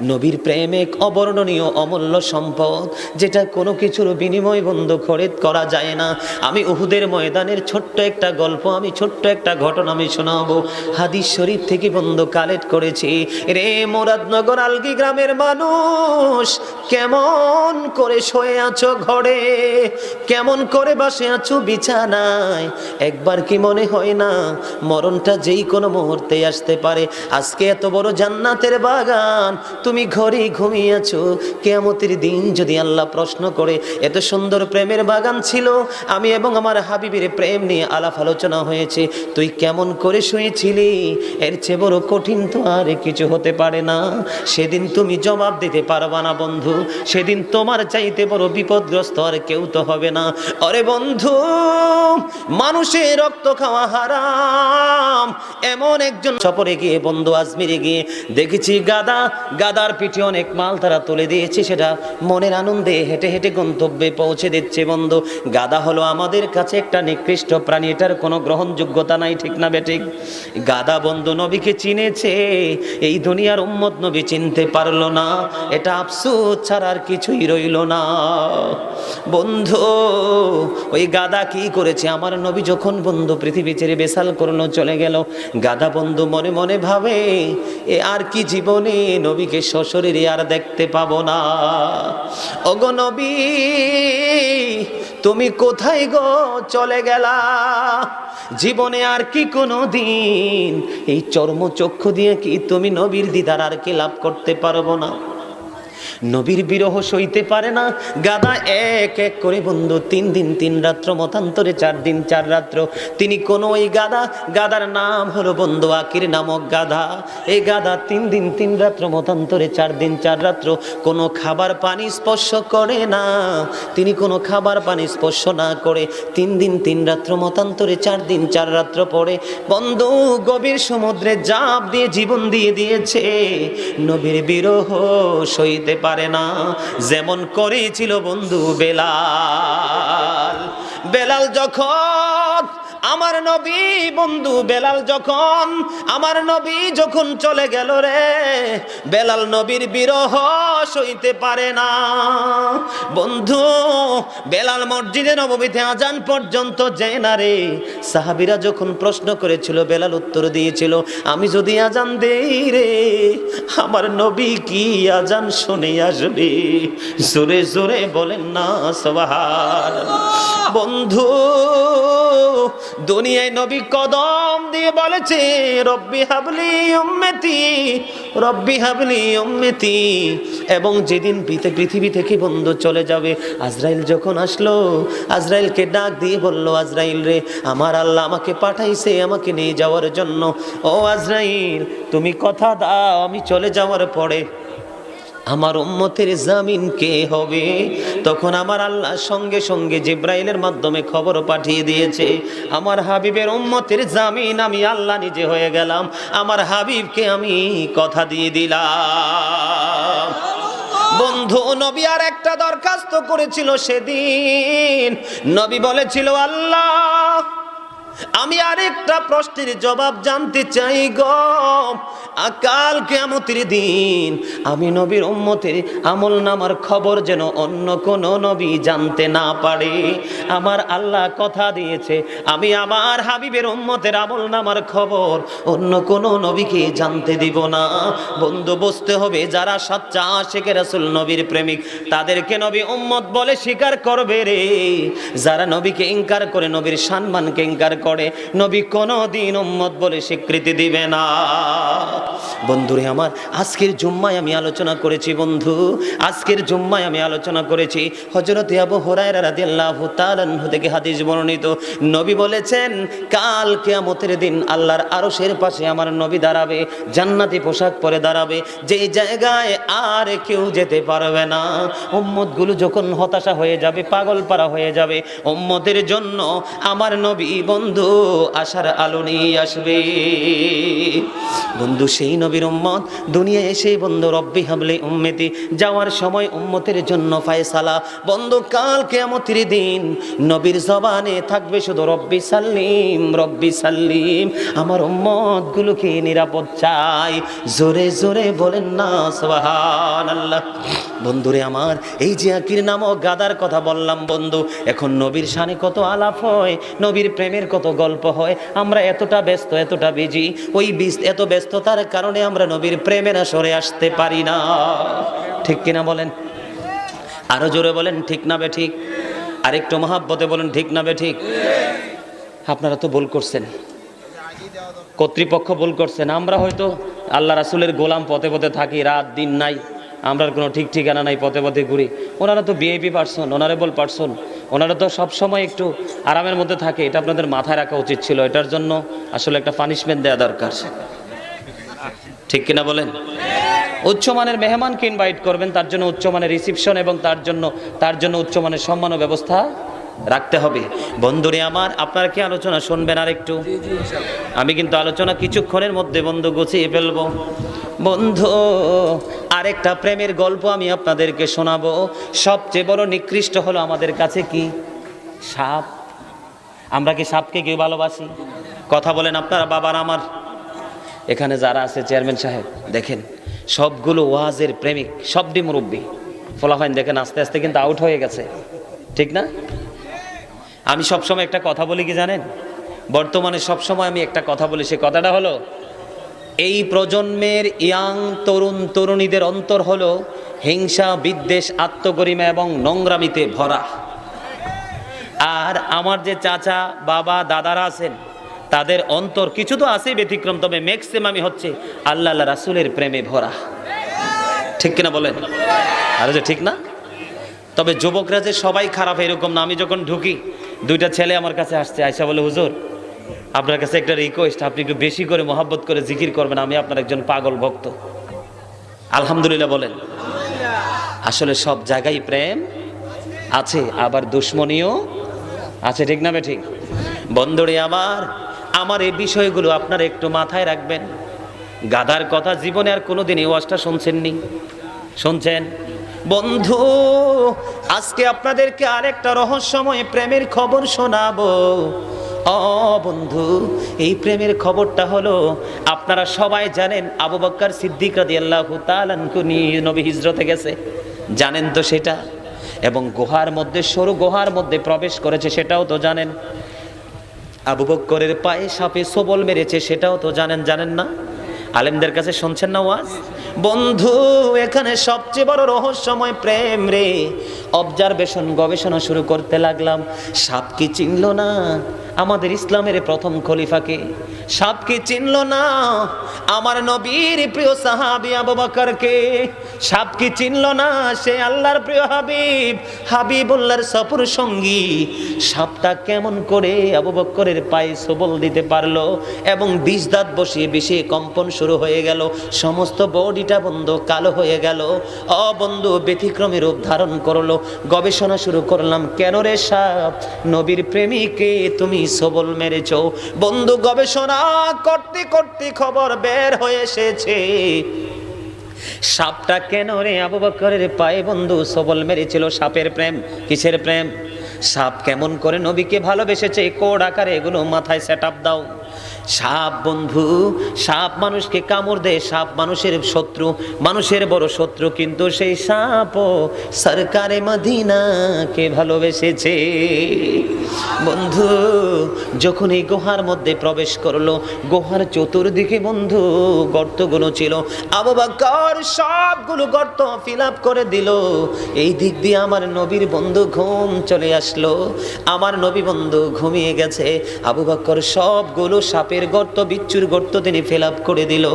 নবীর প্রেম এক অবর্ণনীয় অমূল্য সম্পদ যেটা কোনো কিছুর বিনিময় বন্ধু খরিদ করা যায় না আমি উহুদের ময়দানের ছোট্ট একটা গল্প ছোট্ট একটা ঘটনা আমি শোনাবো হাদিস শরীফ থেকে বন্ধু কালেক্ট করেছি রে মুরাদনগর আলগি গ্রামের মানুষ কেমন করে শুয়ে আছো ঘরে কেমন করে বসে আছো বিছানায় একবার কি মনে হয় না মরণটা যেই কোনো মুহূর্তে আসতে পারে আজকে এত বড় জান্নাতের বাগান তুমি ঘরে ঘুমিয়ে আছো কিয়ামতের দিন যদি আল্লাহ প্রশ্ন করে এত সুন্দর প্রেমের বাগান ছিল আমি এবং আমার হাবিবের প্রেম নিয়ে আলাপ আলোচনা হয়েছে তুই কেমন করে শুয়েছিলি এর চেয়ে বড় কঠিন তো আর কিছু হতে পারে না সেদিন তুমি জবাব দিতে পারবা না বন্ধু সেদিন তোমার চাইতে বড় বিপদগ্রস্ত আর কেউ তো হবে না আরে বন্ধু মানুষের রক্ত খাওয়া হারাম এমন একজন সফরে গিয়ে বন্ধু আজমিরে গিয়ে দেখেছি গাদা গাদার পিঠে অনেক মাল তারা তুলে দিয়েছে, সেটা মনের আনন্দে হেঁটে হেঁটে গন্তব্যে পৌঁছে দিচ্ছে। বন্ধু, গাদা হলো আমাদের কাছে একটা নিকৃষ্ট প্রাণী, এটার কোনো গ্রহণযোগ্যতা নাই, ঠিক না বেঠিক? গাদা বন্ধু নবীকে চিনেছে, এই দুনিয়ার উম্মত নবী চিনতে পারলো না, এটা আফসোস ছাড়া আর কিছুই রইল না। বন্ধু, ওই গাদা কি করেছে? আমার নবী যখন বন্ধু পৃথিবী ছেড়ে বেসাল করলো, চলে গেল, গাদা বন্ধু মনে মনে ভাবে এ আর কি জীবনে নবীকে সশরীরে আর দেখতে পাবো না। ওগো নবী, তুমি কোথায় গো চলে গেলা? জীবনে আর কি কোনো দিন এই চর্মচক্ষু দিয়ে কি তুমি নবীর দিদার আর কি লাভ করতে পারবো না? নবীর বিরহ সইতে পারে না গাদা, এক এক করে বন্ধু 3 দিন 3 রাত্র, মতান্তরে 4 দিন 4 রাত্র তিনি কোন ওই গাদার নাম হলো বন্ধু আকির নামক গাদা। এই গাদা 3 দিন 3 রাত্র, মতান্তরে 4 দিন 4 রাত্র কোনো খাবার পানি স্পর্শ করে না। তিনি কোনো খাবার পানি স্পর্শ না করে 3 দিন 3 রাত্র, মতান্তরে 4 দিন 4 রাত্র পরে বন্ধু গভীর সমুদ্রে ঝাঁপ দিয়ে জীবন দিয়ে দিয়েছে। নবীর বিরহ সইতে পারে না, যেমন করেছিল বন্ধু বেলাল যখন আমার নবী বন্ধু আমার নবী যখন চলে গেল রে, বেলাল নবীর বিরহ সইতে পারে না। বন্ধু, বেলাল মসজিদে নববীতে আজান পর্যন্ত যায় না রে। সাহাবীরা যখন প্রশ্ন করেছিল, বেলাল উত্তর দিয়েছিল, আমি যদি আজান দেই রে, আমার নবী কি আজান শুনে আসবে? জোরে জোরে বলেন না সুবহানাল্লাহ। বন্ধু, দুনিয়ায় নবী কদম দিয়ে বলেছে, রব্বি হাবলি উম্মতি, রব্বি হাবলি উম্মতি। এবং যেদিন পৃথিবী থেকে বন্ধু চলে যাবে, আজরাইল যখন আসলো, আজরাইলকে ডাক দিয়ে বলল, আজরাইল রে, আমার আল্লাহ আমাকে পাঠাইছে আমাকে নিয়ে যাওয়ার জন্য। ও আজরাইল, তুমি কথা দাও, আমি চলে যাওয়ার পরে আমার উম্মতের জামিন কে হবে? তখন আমার আল্লাহ সঙ্গে সঙ্গে জিব্রাইলের মাধ্যমে খবর পাঠিয়ে দিয়েছে, আমার হাবিবের উম্মতের জামিন আমি আল্লাহ নিজে হয়ে গেলাম, আমার হাবিবকে আমি কথা দিয়ে দিলাম। বন্ধু, নবী আর একটা দরখাস্ত করেছিল সেদিন। নবী বলেছিল, আল্লাহ আমি আরেকটা প্রশ্নের জবাব জানতে চাই গো, কাল কিয়ামতের দিন আমি নবীর উম্মতের আমল নামার খবর যেন অন্য কোন নবী জানতে না পারে। আমার আল্লাহ কথা দিয়েছে, আমি আমার হাবিবের উম্মতের আমল নামার খবর অন্য কোন নবীকে জানতে দিব না। বন্ধু, বুঝতে হবে, যারা সচ্চা আশিকে রাসূল নবীর প্রেমিক, তাদেরকে নবী উম্মত বলে স্বীকার করবে রে। যারা নবীকে ইনকার করে, নবীর সম্মানকে ইনকার করে, নবী কোনদিন উম্মত বলে স্বীকৃতি দিবে না। বন্ধুরে আমার, আজকের জুম্মায় আমি আলোচনা করেছি, বন্ধু আজকের জুম্মায় আমি আলোচনা করেছি হযরত আবু হুরায়রা রাদিয়াল্লাহু তাআলা আনহু থেকে হাদিস বর্ণিত। নবী বলেছেন, কাল কিয়ামতের দিন আল্লাহর আরশের পাশে আমার নবী দাঁড়াবে, জান্নাতি পোশাক পরে দাঁড়াবে, যেই জায়গায় আর কেউ যেতে পারবে না। উম্মতগুলো যখন হতাশা হয়ে যাবে, পাগল পারা হয়ে যাবে, উম্মতের জন্য আমার নবী বন্ধু আশার আলো নিয়ে আসবে। বন্ধু, সেই নবীর উম্মত দুনিয়ায় এসে বন্ধু রব্বি হাবলি উম্মতি যাওয়ার সময় উম্মতের জন্য ফয়সালা। বন্ধু, কাল কিয়ামতের দিন নবীর জবানে থাকবে শুধু রব্বি সাল্লিম, রব্বি সাল্লিম, আমার উম্মতগুলোকে নিরাপদ চাই। জোরে জোরে বলেন না সুবহানাল্লাহ। বন্ধুরে আমার, এই যে আকির নামক গাদার কথা বললাম বন্ধু, এখন নবীর শানে কত আলাপ হয়, নবীর প্রেমের কত গল্প হয়, আমরা এতটা ব্যস্ত, এতটা বিজি, ওই এত ব্যস্ততার কারণে আমরা নবীর প্রেমের আসরে আসতে পারি না। ঠিক কিনা বলেন? আরো জোরে বলেন, ঠিক না বে ঠিক? আরেকটু মহাব্বতে বলেন, ঠিক না বে ঠিক? আপনারা তো ভুল করছেন, কর্তৃপক্ষ ভুল করছেন। আমরা হয়তো আল্লাহ রাসূলের গোলাম, পথে পথে থাকি, রাত দিন নাই, আমরা কোনো ঠিক ঠিকানা নাই, পথে পথে ঘুরি। ওনারা তো ভিআইপি পারসন, অনারেবল পারসন, ওনারা তো সবসময় একটু আরামের মধ্যে থাকে। এটা আপনাদের মাথায় রাখা উচিত ছিল। এটার জন্য আসলে একটা পানিশমেন্ট দেওয়া দরকার। ঠিক কিনা বলেন? উচ্চমানের মেহমানকে ইনভাইট করবেন, তার জন্য উচ্চমানের রিসিপশন এবং তার জন্য উচ্চমানের সম্মান ও ব্যবস্থা রাখতে হবে। বন্ধুরে আমার, আপনারা কি আলোচনা শুনবেন আর একটু? আমি কিন্তু আলোচনা কিছুক্ষণের মধ্যে বন্ধু গুছিয়ে ফেলবো। বন্ধু, আরেকটা প্রেমের গল্প আমি আপনাদেরকে শোনাবো। সবচেয়ে বড় নিকৃষ্ট হলো আমাদের কাছে কি? সাপ। আমরা কি সাপকে কেউ ভালোবাসি? কথা বলেন আপনারা বাবার আমার। এখানে যারা আছে চেয়ারম্যান সাহেব দেখেন, সবগুলো ওয়াজের প্রেমিক, সবটি মুরব্বী। ফলাফাইন দেখেন আস্তে আস্তে কিন্তু আউট হয়ে গেছে, ঠিক না? আমি সবসময় একটা কথা বলি কি জানেন, বর্তমানে সবসময় আমি একটা কথা বলি, সে কথাটা হলো এই প্রজন্মের ইয়াং তরুণ তরুণীদের অন্তর হলো হিংসা, বিদ্বেষ, আত্মগরিমা এবং নোংরামিতে ভরা। আর আমার যে চাচা, বাবা, দাদারা আছেন, তাদের অন্তর কিছু তো আছেই ব্যতিক্রম, তবে ম্যাক্সিমামই হচ্ছে আল্লাহ আল্লাহ রাসূলের প্রেমে ভরা। ঠিক কিনা বলেন? আরে যে ঠিক না? তবে যুবকরা যে সবাই খারাপ এরকম না। আমি যখন ঢুকি, দুইটা ছেলে আমার কাছে আসছে, আয়সা বলে, হুজুর আপনার কাছে একটা রিকোয়েস্ট, আপনি একটু বেশি করে মহব্বত করে জিকির করবেন, আমি আপনার একজন পাগল ভক্ত। আলহামদুলিল্লাহ বলেন। আসলে সব জায়গায় প্রেম আছে, আবার দুশ্মনীও আছে, ঠিক না ঠিক? বন্ধুরে আমার এই বিষয়গুলো আপনারা একটু মাথায় রাখবেন। গাধার কথা জীবনে আর কোনোদিন এই ওয়াজটা শুনছেননি? শুনছেন? বন্ধু, আজকে আপনাদেরকে আরেকটা রহস্যময় প্রেমের খবর শোনাবো। বন্ধু, এই প্রেমের খবরটা হলো, আপনারা সবাই জানেন আবু বকর সিদ্দিক রাদিয়াল্লাহু তাআলা আনহু নবী হিজরতে গেছে, জানেন তো সেটা? এবং গুহার মধ্যে, সরু গুহার মধ্যে প্রবেশ করেছে, সেটাও তো জানেন। আবু বকরের পায়ে সাপে সবল মেরেছে, সেটাও তো জানেন, জানেন না? আলেমদের কাছে শুনছেন না ওয়াজ? বন্ধু, এখানে সবচেয়ে বড় রহস্যময় প্রেম রে। অবজারভেশন, গবেষণা শুরু করতে লাগলাম। সাপ কি চিনল না আমাদের ইসলামের প্রথম খলিফাকে? সাপ কি চিনল না আমার নবীর প্রিয় সাহাবী আবু বকরকে? সাপ কি চিনল না সে আল্লাহর প্রিয় হাবিব, হাবিবুল্লাহর সফর সঙ্গী? সাপটা কেমন করে আবু বকরের পায়ে সবল দিতে পারলো এবং বিষ দাঁত বসিয়ে বিষে কম্পন শুরু হয়ে গেল, সমস্ত বডিটা বন্ধ কালো হয়ে গেল। বন্ধু, ব্যতিক্রমী রূপ ধারণ করলো। গবেষণা শুরু করলাম, কেন রে সাপ নবীর প্রেমিকে তুমি সবল মেরেছ? বন্ধু, গবেষণা করতে করতে খবর বের হয়ে এসেছে, সাপটা কেন রে আবু বকরের পায়ে বন্ধু সবল মেরেছিল? সাপের প্রেম। কিসের প্রেম? সাপ কেমন করে নবীকে ভালোবেসেছে, কোড আকারে এগুলো মাথায় সেট আপ দাও। সাপ বন্ধু, সাপ মানুষকে কামড় দেয়, সাপ মানুষের শত্রু, মানুষের বড় শত্রু, কিন্তু সেই সাপও সরকারে মদিনাকে ভালোবেসেছে। বন্ধু, যখন এই গুহার মধ্যে প্রবেশ করলো, গুহার চতুর্দিকে বন্ধু গর্তগুলো ছিল। আবু বকর সবগুলো গর্ত ফিল আপ করে দিল। এই দিক দিয়ে আমার নবীর বন্ধু ঘুম চলে আসলো। আমার নবী বন্ধু ঘুমিয়ে গেছে। আবু বকর সবগুলো সাপের গর্ত, বিচ্ছুর গর্ত তিনি ফিল আপ করে দিল,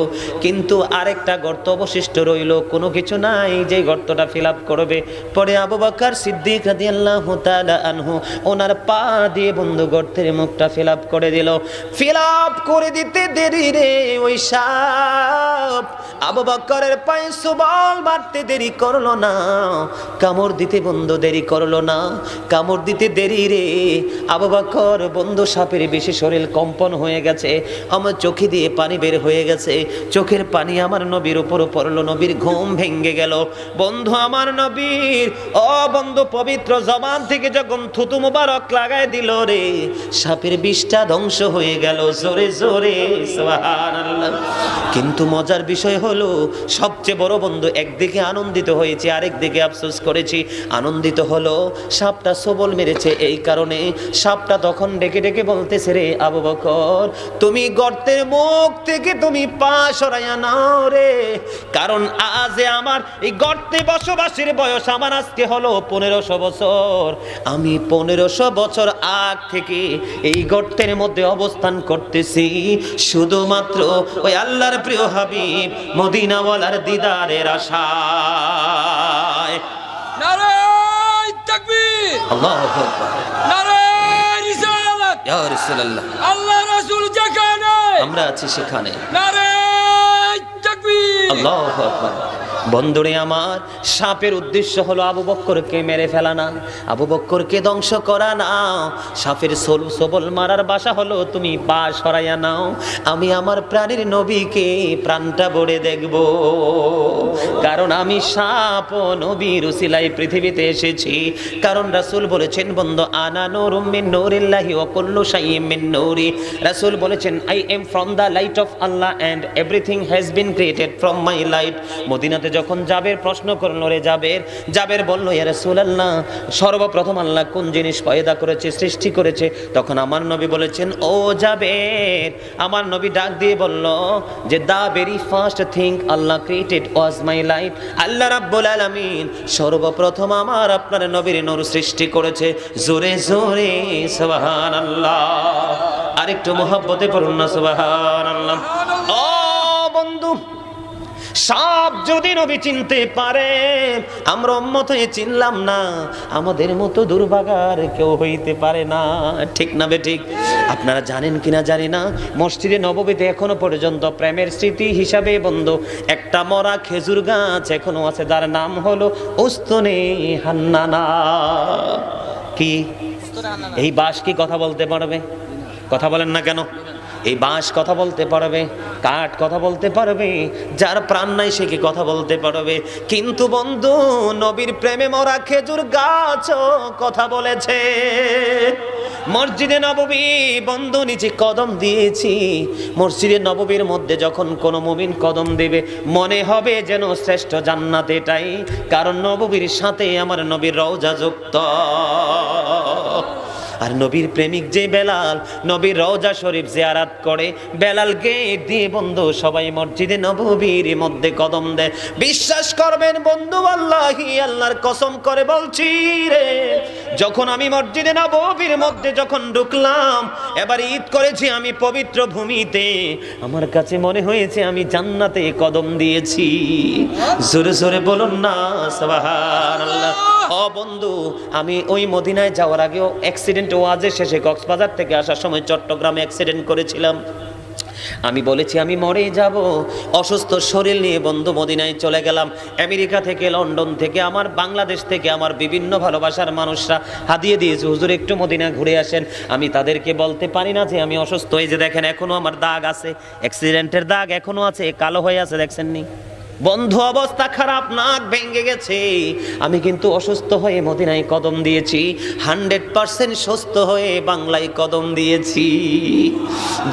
কিন্তু আরেকটা গর্ত অবশিষ্ট রইল, কোনো কিছু নাই যে গর্তটা ফিল আপ করবে। পরে আবু বকর সিদ্দিক রাদিয়াল্লাহু তাআলা আনহু ওনার পা দিয়ে বন্ধু গর্তের মুখটা ফিল আপ করে দিল। ফিল আপ করে দিতে দেরি রে, ওই সাপ আবু বকরের পায়ে সবল মারতে দেরি করলো না, কামড় দিতে বন্ধু দেরি করলো না। কামড় দিতে দেরি রে, আবু বকর বন্ধু সাপের বেশি শরীর কম্পন হয়ে গেছে, আমার চোখে দিয়ে পানি বের হয়ে গেছে। চোখের পানি আমার নবীর উপর পড়লো, নবীর ঘুম ভেঙে গেল। বন্ধু, আমার নবীর বন্ধু পবিত্র জবান থেকে যখন থুতু মুবারক লাগায় দিল রে, সাপের বিষটা ধ্বংস হয়ে গেল। জোরে জোরে সুবহানাল্লাহ। কিন্তু মজার বিষয় হলো, সবচেয়ে বড় বন্ধু, একদিকে আনন্দিত হয়েছে, আরেক দিকে আফসোস করেছি। আনন্দিত হলো সাপটা সবল মেরেছে, এই কারণে সাপটা তখন ডেকে ডেকে বলতেছে, রে আবু বকর, তুমি গর্তের মুখ থেকে তুমি পা সরাইয়া নাও রে, কারণ আজ আমার এই গর্তে বসবাসের বয়স আমার আজকে হলো 1500 বছর। আমি 1500 বছর আগ থেকে এই গর্তের মধ্যে অবস্থান করতেছি, শুধুমাত্র ওই আল্লাহর প্রিয় হাবিব মদিনাওয়ালার দিদারের আশায়। নারে তাকবীর, আল্লাহু আকবার, নারে রিসালাত, ইয়া রাসূলুল্লাহ, আল্লাহ রাসূল যেখানে আমরা আছি সেখানে। নারে তাকবীর, আল্লাহু আকবার। বন্ধুরে আমার, সাপের উদ্দেশ্য হলো আবু বক্করকে মেরে ফেলা না, আবু বক্করকে ধ্বংস করা না। সাপের সবল মারার বাসা হলো তুমি পা সরাইয়া নাও। আমি আমার প্রাণের নবীকে প্রাণটা ভরে দেখব, কারণ আমি সাপ ও নবীর উসিলায় পৃথিবীতে এসেছি। কারণ রাসূল বলেছেন, বন্ধু, আনা নূরুম মিন নূরিল্লাহি ওয়া কুল্লু শাইইন মিন নূরি। রাসূল বলেছেন, I am from the light off Allah and everything has been created from my light. মদিনাতে যখন জাবের প্রশ্ন করলো, রে জাবের বলল, ইয়া রাসূলুল্লাহ, সর্বপ্রথম আল্লাহ কোন জিনিস পয়দা করেছে, সৃষ্টি করেছে? তখন আমার নবী বলেছেন, ও জাবের, আমার নবী ডাক দিয়ে বলল যে the very first thing Allah created was my light. আল্লাহ রাব্বুল আলামিন সর্বপ্রথম আমার আপনার নবীর নূর সৃষ্টি করেছে। জোরে জোরে সুবহানাল্লাহ। আরেকটু মহব্বতে পড়ুন না সুবহানাল্লাহ। ও বন্ধু, সাপ যদি নবী চিনতে পারে, আমরা উম্মত হয়ে চিনলাম না, আমাদের মতো দুর্ভাগার কেউ হইতে পারে না। ঠিক না বে ঠিক? আপনারা জানেন কিনা জানি না, মসজিদে নববীতে এখনো পর্যন্ত প্রেমের স্মৃতি হিসাবে বন্ধু একটা মরা খেজুর গাছ এখনো আছে, যার নাম হলো উস্তুনে হান্নানা। কি এই বাঁশ কি কথা বলতে পারবে? কথা বলেন না কেন? এই বাঁশ কথা বলতে পারবে, কাঠ কথা বলতে পারবে, যার প্রাণ নাই সে কি কথা বলতে পারবে? কিন্তু বন্ধু, নবীর প্রেমে মরা খেজুর গাছও কথা বলেছে। মসজিদে নববী বন্ধু নিচে কদম দিয়েছি। মসজিদে নববীর মধ্যে যখন কোনো মুমিন কদম দেবে, মনে হবে যেন শ্রেষ্ঠ জান্নাত এটাই, কারণ নববীর সাথে আমার নবীর রওজা যুক্ত। আর নবীর প্রেমিক যে বেলাল, নবীর রওজা শরীফ জিয়ারাত করে, বেলালকে দিয়ে বন্ধু সবাই মসজিদে নববীর মধ্যে কদম দেয়। বিশ্বাস করবেন বন্ধু, আল্লাহি, আল্লাহর কসম করে বলছি রে, যখন আমি মসজিদে নববীর মধ্যে যখন ঢুকলাম, এবার ঈদ করেছি আমি পবিত্র ভূমিতে, আমার কাছে মনে হয়েছে আমি জান্নাতে কদম দিয়েছি। জোরে জোরে বলুন না সুবহানাল্লাহ। ও বন্ধু, আমি ওই মদিনায় যাওয়ার আগেও অ্যাক্সিডেন্ট ওয়াজের শেষে কক্সবাজার থেকে আসার সময় চট্টগ্রামে অ্যাক্সিডেন্ট করেছিলাম। আমি বলেছি আমি মরে যাব, অসুস্থ শরীর নিয়ে বন্ধু মদিনায় চলে গেলাম। আমেরিকা থেকে, লন্ডন থেকে, আমার বাংলাদেশ থেকে আমার বিভিন্ন ভালোবাসার মানুষরা হাদিয়ে দিয়েছে, হুজুর একটু মদিনা ঘুরে আসেন। আমি তাদেরকে বলতে পারি না যে আমি অসুস্থ। এই যে দেখেন, এখনো আমার দাগ আছে, অ্যাক্সিডেন্টের দাগ এখনো আছে, কালো হয়ে আছে, দেখছেন নি বন্ধু? অবস্থা খারাপ, নাক ভেঙে গেছে। আমি কিন্তু অসুস্থ হয়ে মদিনায় কদম দিয়েছি, 100% সুস্থ হয়ে বাংলায় কদম দিয়েছি।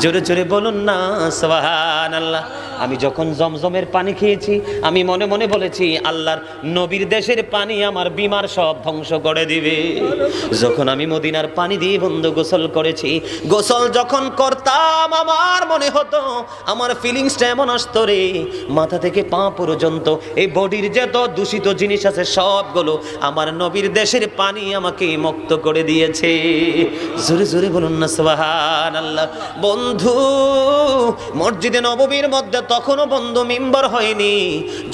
জোরে জোরে বলুন না সুবহানাল্লাহ। আমি যখন জমজমের পানি খেয়েছি, আমি মনে মনে বলেছি আল্লাহর নবীর দেশের পানি আমার বিমার সব ধ্বংস করে দিবে। যখন আমি মদিনার পানি দিয়ে বন্ধু গোসল করেছি, গোসল যখন করতাম আমার মনে হতো, আমার ফিলিংসটা এমন আসতো রে, মাথা থেকে পা পর্যন্ত এই বডির যত দূষিত জিনিস আছে সবগুলো আমার নবীর দেশের পানি আমাকে মুক্ত করে দিয়েছে। জোরে জোরে বলুন না সুবহানাল্লাহ। বন্ধু, মসজিদে নববীর মধ্যে তখনও বন্ধু মিম্বর হয়নি।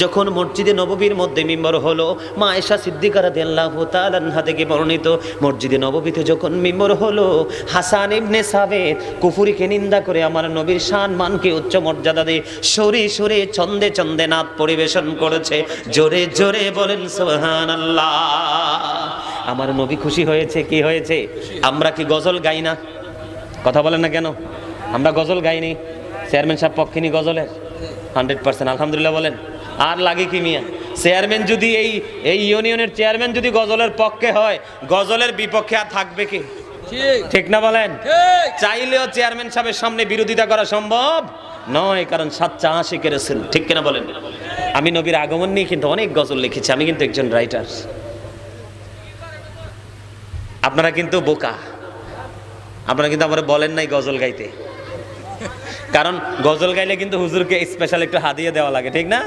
যখন মসজিদে নববীর মধ্যে মিম্বর হলো, মা আয়েশা সিদ্দিকা রাদিয়াল্লাহু তাআলা আনহা থেকে বর্ণিত, মসজিদে নববীতে যখন মিম্বর হলো, হাসান ইবনে সাবিত কুফরিকে নিন্দা করে আমার নবীর শান মানকে উচ্চ মর্যাদা দিয়ে সরে সরে ছন্দে ছন্দে নাত পরিবেশন করেছে। জোরে জোরে বলেন সুবহানাল্লাহ। আমার নবী খুশি হয়েছে। কি হয়েছে? আমরা কি গজল গাই না? কথা বলেন না কেন? আমরা গজল গাইনি? চেয়ারম্যান সাহেব পক্ষে নি গজলের? 100% আলহামদুলিল্লাহ বলেন। আর লাগে কি মিয়া? চেয়ারম্যান যদি এই ইউনিয়নের চেয়ারম্যান যদি গজলের পক্ষে হয়, গজলের বিপক্ষে আর থাকবে কি? ঠিক না বলেন? চাইলেও চেয়ারম্যান সাহেবের সামনে বিরোধিতা করা সম্ভব নয়, কারণ সাচ্চা আশিকের রাসূল। ঠিক কিনা বলেন? আমি নবীর আগমন নিয়ে কিন্তু অনেক গজল লিখেছি, আমি কিন্তু একজন রাইটার। আপনারা কিন্তু বোকা, আপনারা কিন্তু আমার বলেন নাই গজল গাইতে, কারণ গজল গাইলে কিন্তু হুজুরকে স্পেশাল একটু হাদিয়া দেওয়া লাগে, ঠিক না?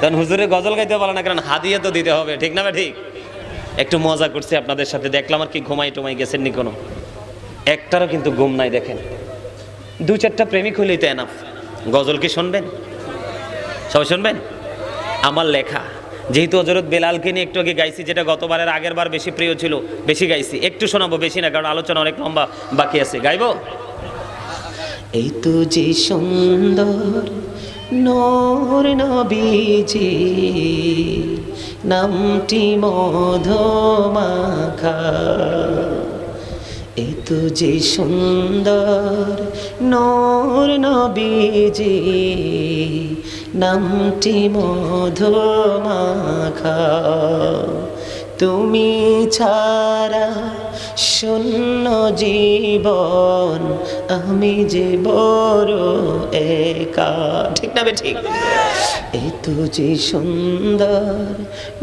কারণ হুজুরে গজল গাইতে বলে না, কারণ হাদিয়া তো দিতে হবে, ঠিক না? ঠিক। একটু মজা করছি আপনাদের সাথে, দেখলাম আর কি ঘুমাই টুমাই গেছেন নি কোনো? একটারও কিন্তু ঘুম নাই। দেখেন, 2-4টা প্রেমিক হইলেই তো এনাফ। গজল কি শুনবেন? সবাই শুনবেন? আমার লেখা, যেহেতু হযরত বেলালকে নিয়ে একটু আগে গাইছি, যেটা গতবারের আগের বার বেশি প্রিয় ছিল, বেশি গাইছি, একটু শোনাবো, বেশি না, কারণ আলোচনা অনেক লম্বা বাকি আছে। গাইবো? এই তো যে সুন্দর নূর নবীজি নামটি মধুমাখা এত যে সুন্দর নূর নবীজি নামটি মধুমাখা তুমি ছাড়া শূন্য জীবন আমি যে বড় একা ঠিক না বে ঠিক এত যে সুন্দর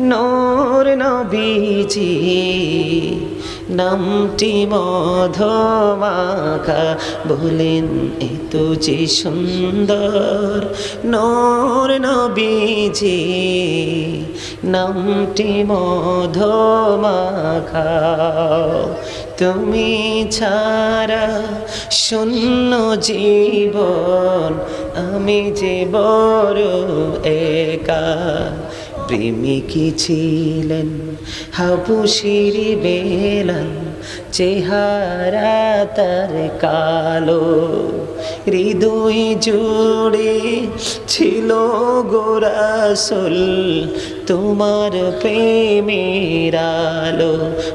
নূর নবীজি নামটি মধুমাখা বলেন এত যে সুন্দর নূর নবীজি নামটি মধুমাখা তুমি ছাড়া শূন্য জীবন আমি যে বড় একা প্রেমিকী ছিলেন হাবুশির বেলাল চেহারা তার কালো হৃদয় জুড়ে ছিল গো রাসূল তোমার প্রেমের আলো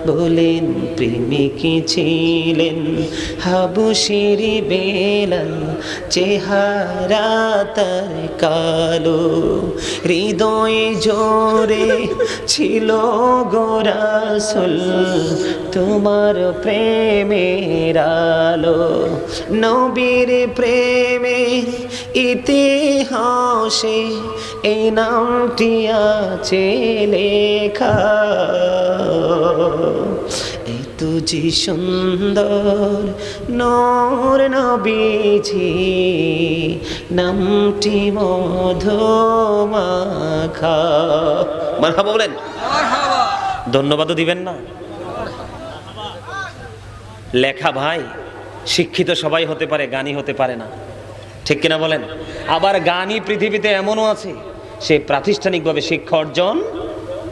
বলেন প্রেমিকী ছিলেন হাবুশির বেলাল চেহারা তার কালো হৃদয় জোরে ছিল গো রাসূল তোমার প্রেমের আলো নবীর প্রেমের ইতিহাসে এই নামটি আছে লেখা এত যে সুন্দর নূর নবীজি নামটি মধুমাখা মারহাবা বলেন মারহাবা। ধন্যবাদও দিবেন না লেখা ভাই শিক্ষিত সবাই হতে পারে জ্ঞানী হতে পারে না ঠিক কিনা বলেন আবার জ্ঞানী পৃথিবীতে এমনও আছে সে প্রাতিষ্ঠানিকভাবে শিক্ষা অর্জন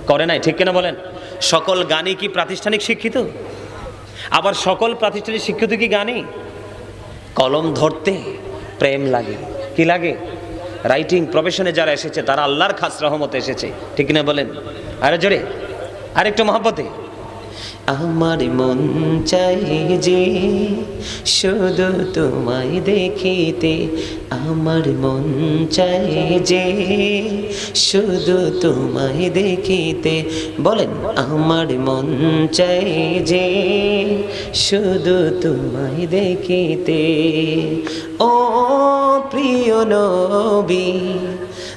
করে নাই ঠিক কিনা বলেন সকল জ্ঞানী কি প্রাতিষ্ঠানিক শিক্ষিত আবার সকল প্রাতিষ্ঠানিক শিক্ষিত কি জ্ঞানী কলম ধরতে প্রেম লাগে কি লাগে রাইটিং প্রফেশনে যারা এসেছে তারা আল্লাহর খাস রহমতে এসেছে ঠিক কিনা বলেন আরে জোরে আরেকটু মহব্বতে আমার মন চাই যে শুধু তোমায় দেখিতে আমার মন চাই যে শুধু তোমায় দেখিতে বলেন আমার মন চাই যে শুধু তোমায় দেখিতে ও প্রিয় নবী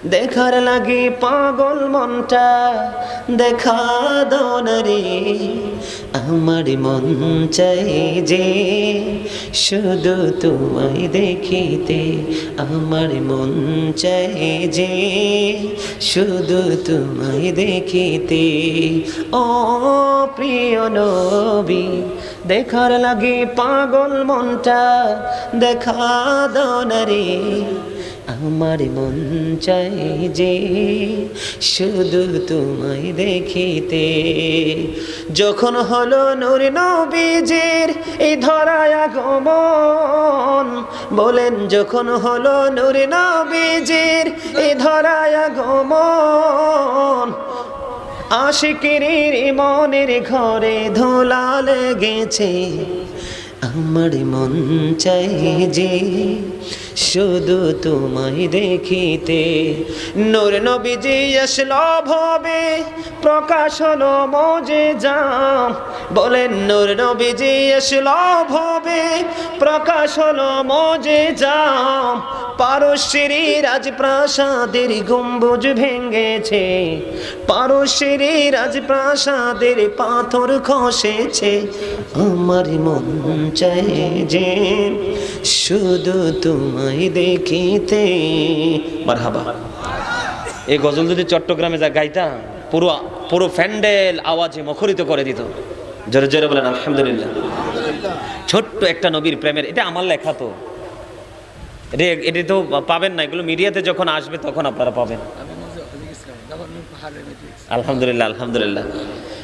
দেখার লাগে পাগল মনটা দেখা দাও না রে আমার মন চাই যে শুধু তোমায় দেখিতে আমার মন চাই যে শুধু তোমায় দেখিতে ও প্রিয় নবী দেখার লাগে পাগল মনটা দেখা দাও না রে আমার মন চাই যে শুধু তোমায় দেখিতে যখন হলো নূর নবীজির এই ধরায় আগমন বলেন যখন হলো নূর নবীজির এই ধরায় আগমন আশিকের মনের ঘরে ধুলা লেগেছে আমার মন চাই যে শুধু তোমায় দেখিতে নূর নবীজি আসলো ভবে প্রকাশ হলো মুজিজা বলেন নূর নবীজি আসলো ভবে প্রকাশ হলো মুজিজা পারস্যের রাজপ্রাসাদের গম্বুজ ভেঙেছে পারস্যের রাজপ্রাসাদের পাথর খসেছে আমার মন চাই যে শুধু তোমায় দেখিতে মারহাবা এই গজল যদি চট্টগ্রামে যা গাইতা পুরো পুরো প্যান্ডেল আওয়াজে মুখরিত করে দিত জোরে জোরে বলেন আলহামদুলিল্লাহ ছোট্ট একটা নবীর প্রেমের এটা আমার লেখা তো এটা তো পাবেন না এগুলো মিডিয়াতে যখন আসবে তখন আপনারা পাবেন আলহামদুলিল্লাহ আলহামদুলিল্লাহ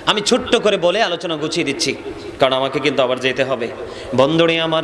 আমি ছোট্ট করে বলে আলোচনা গুছিয়ে দিচ্ছি কারণ আমাকে কিন্তু আবার যেতে হবে বন্ধুরে আমার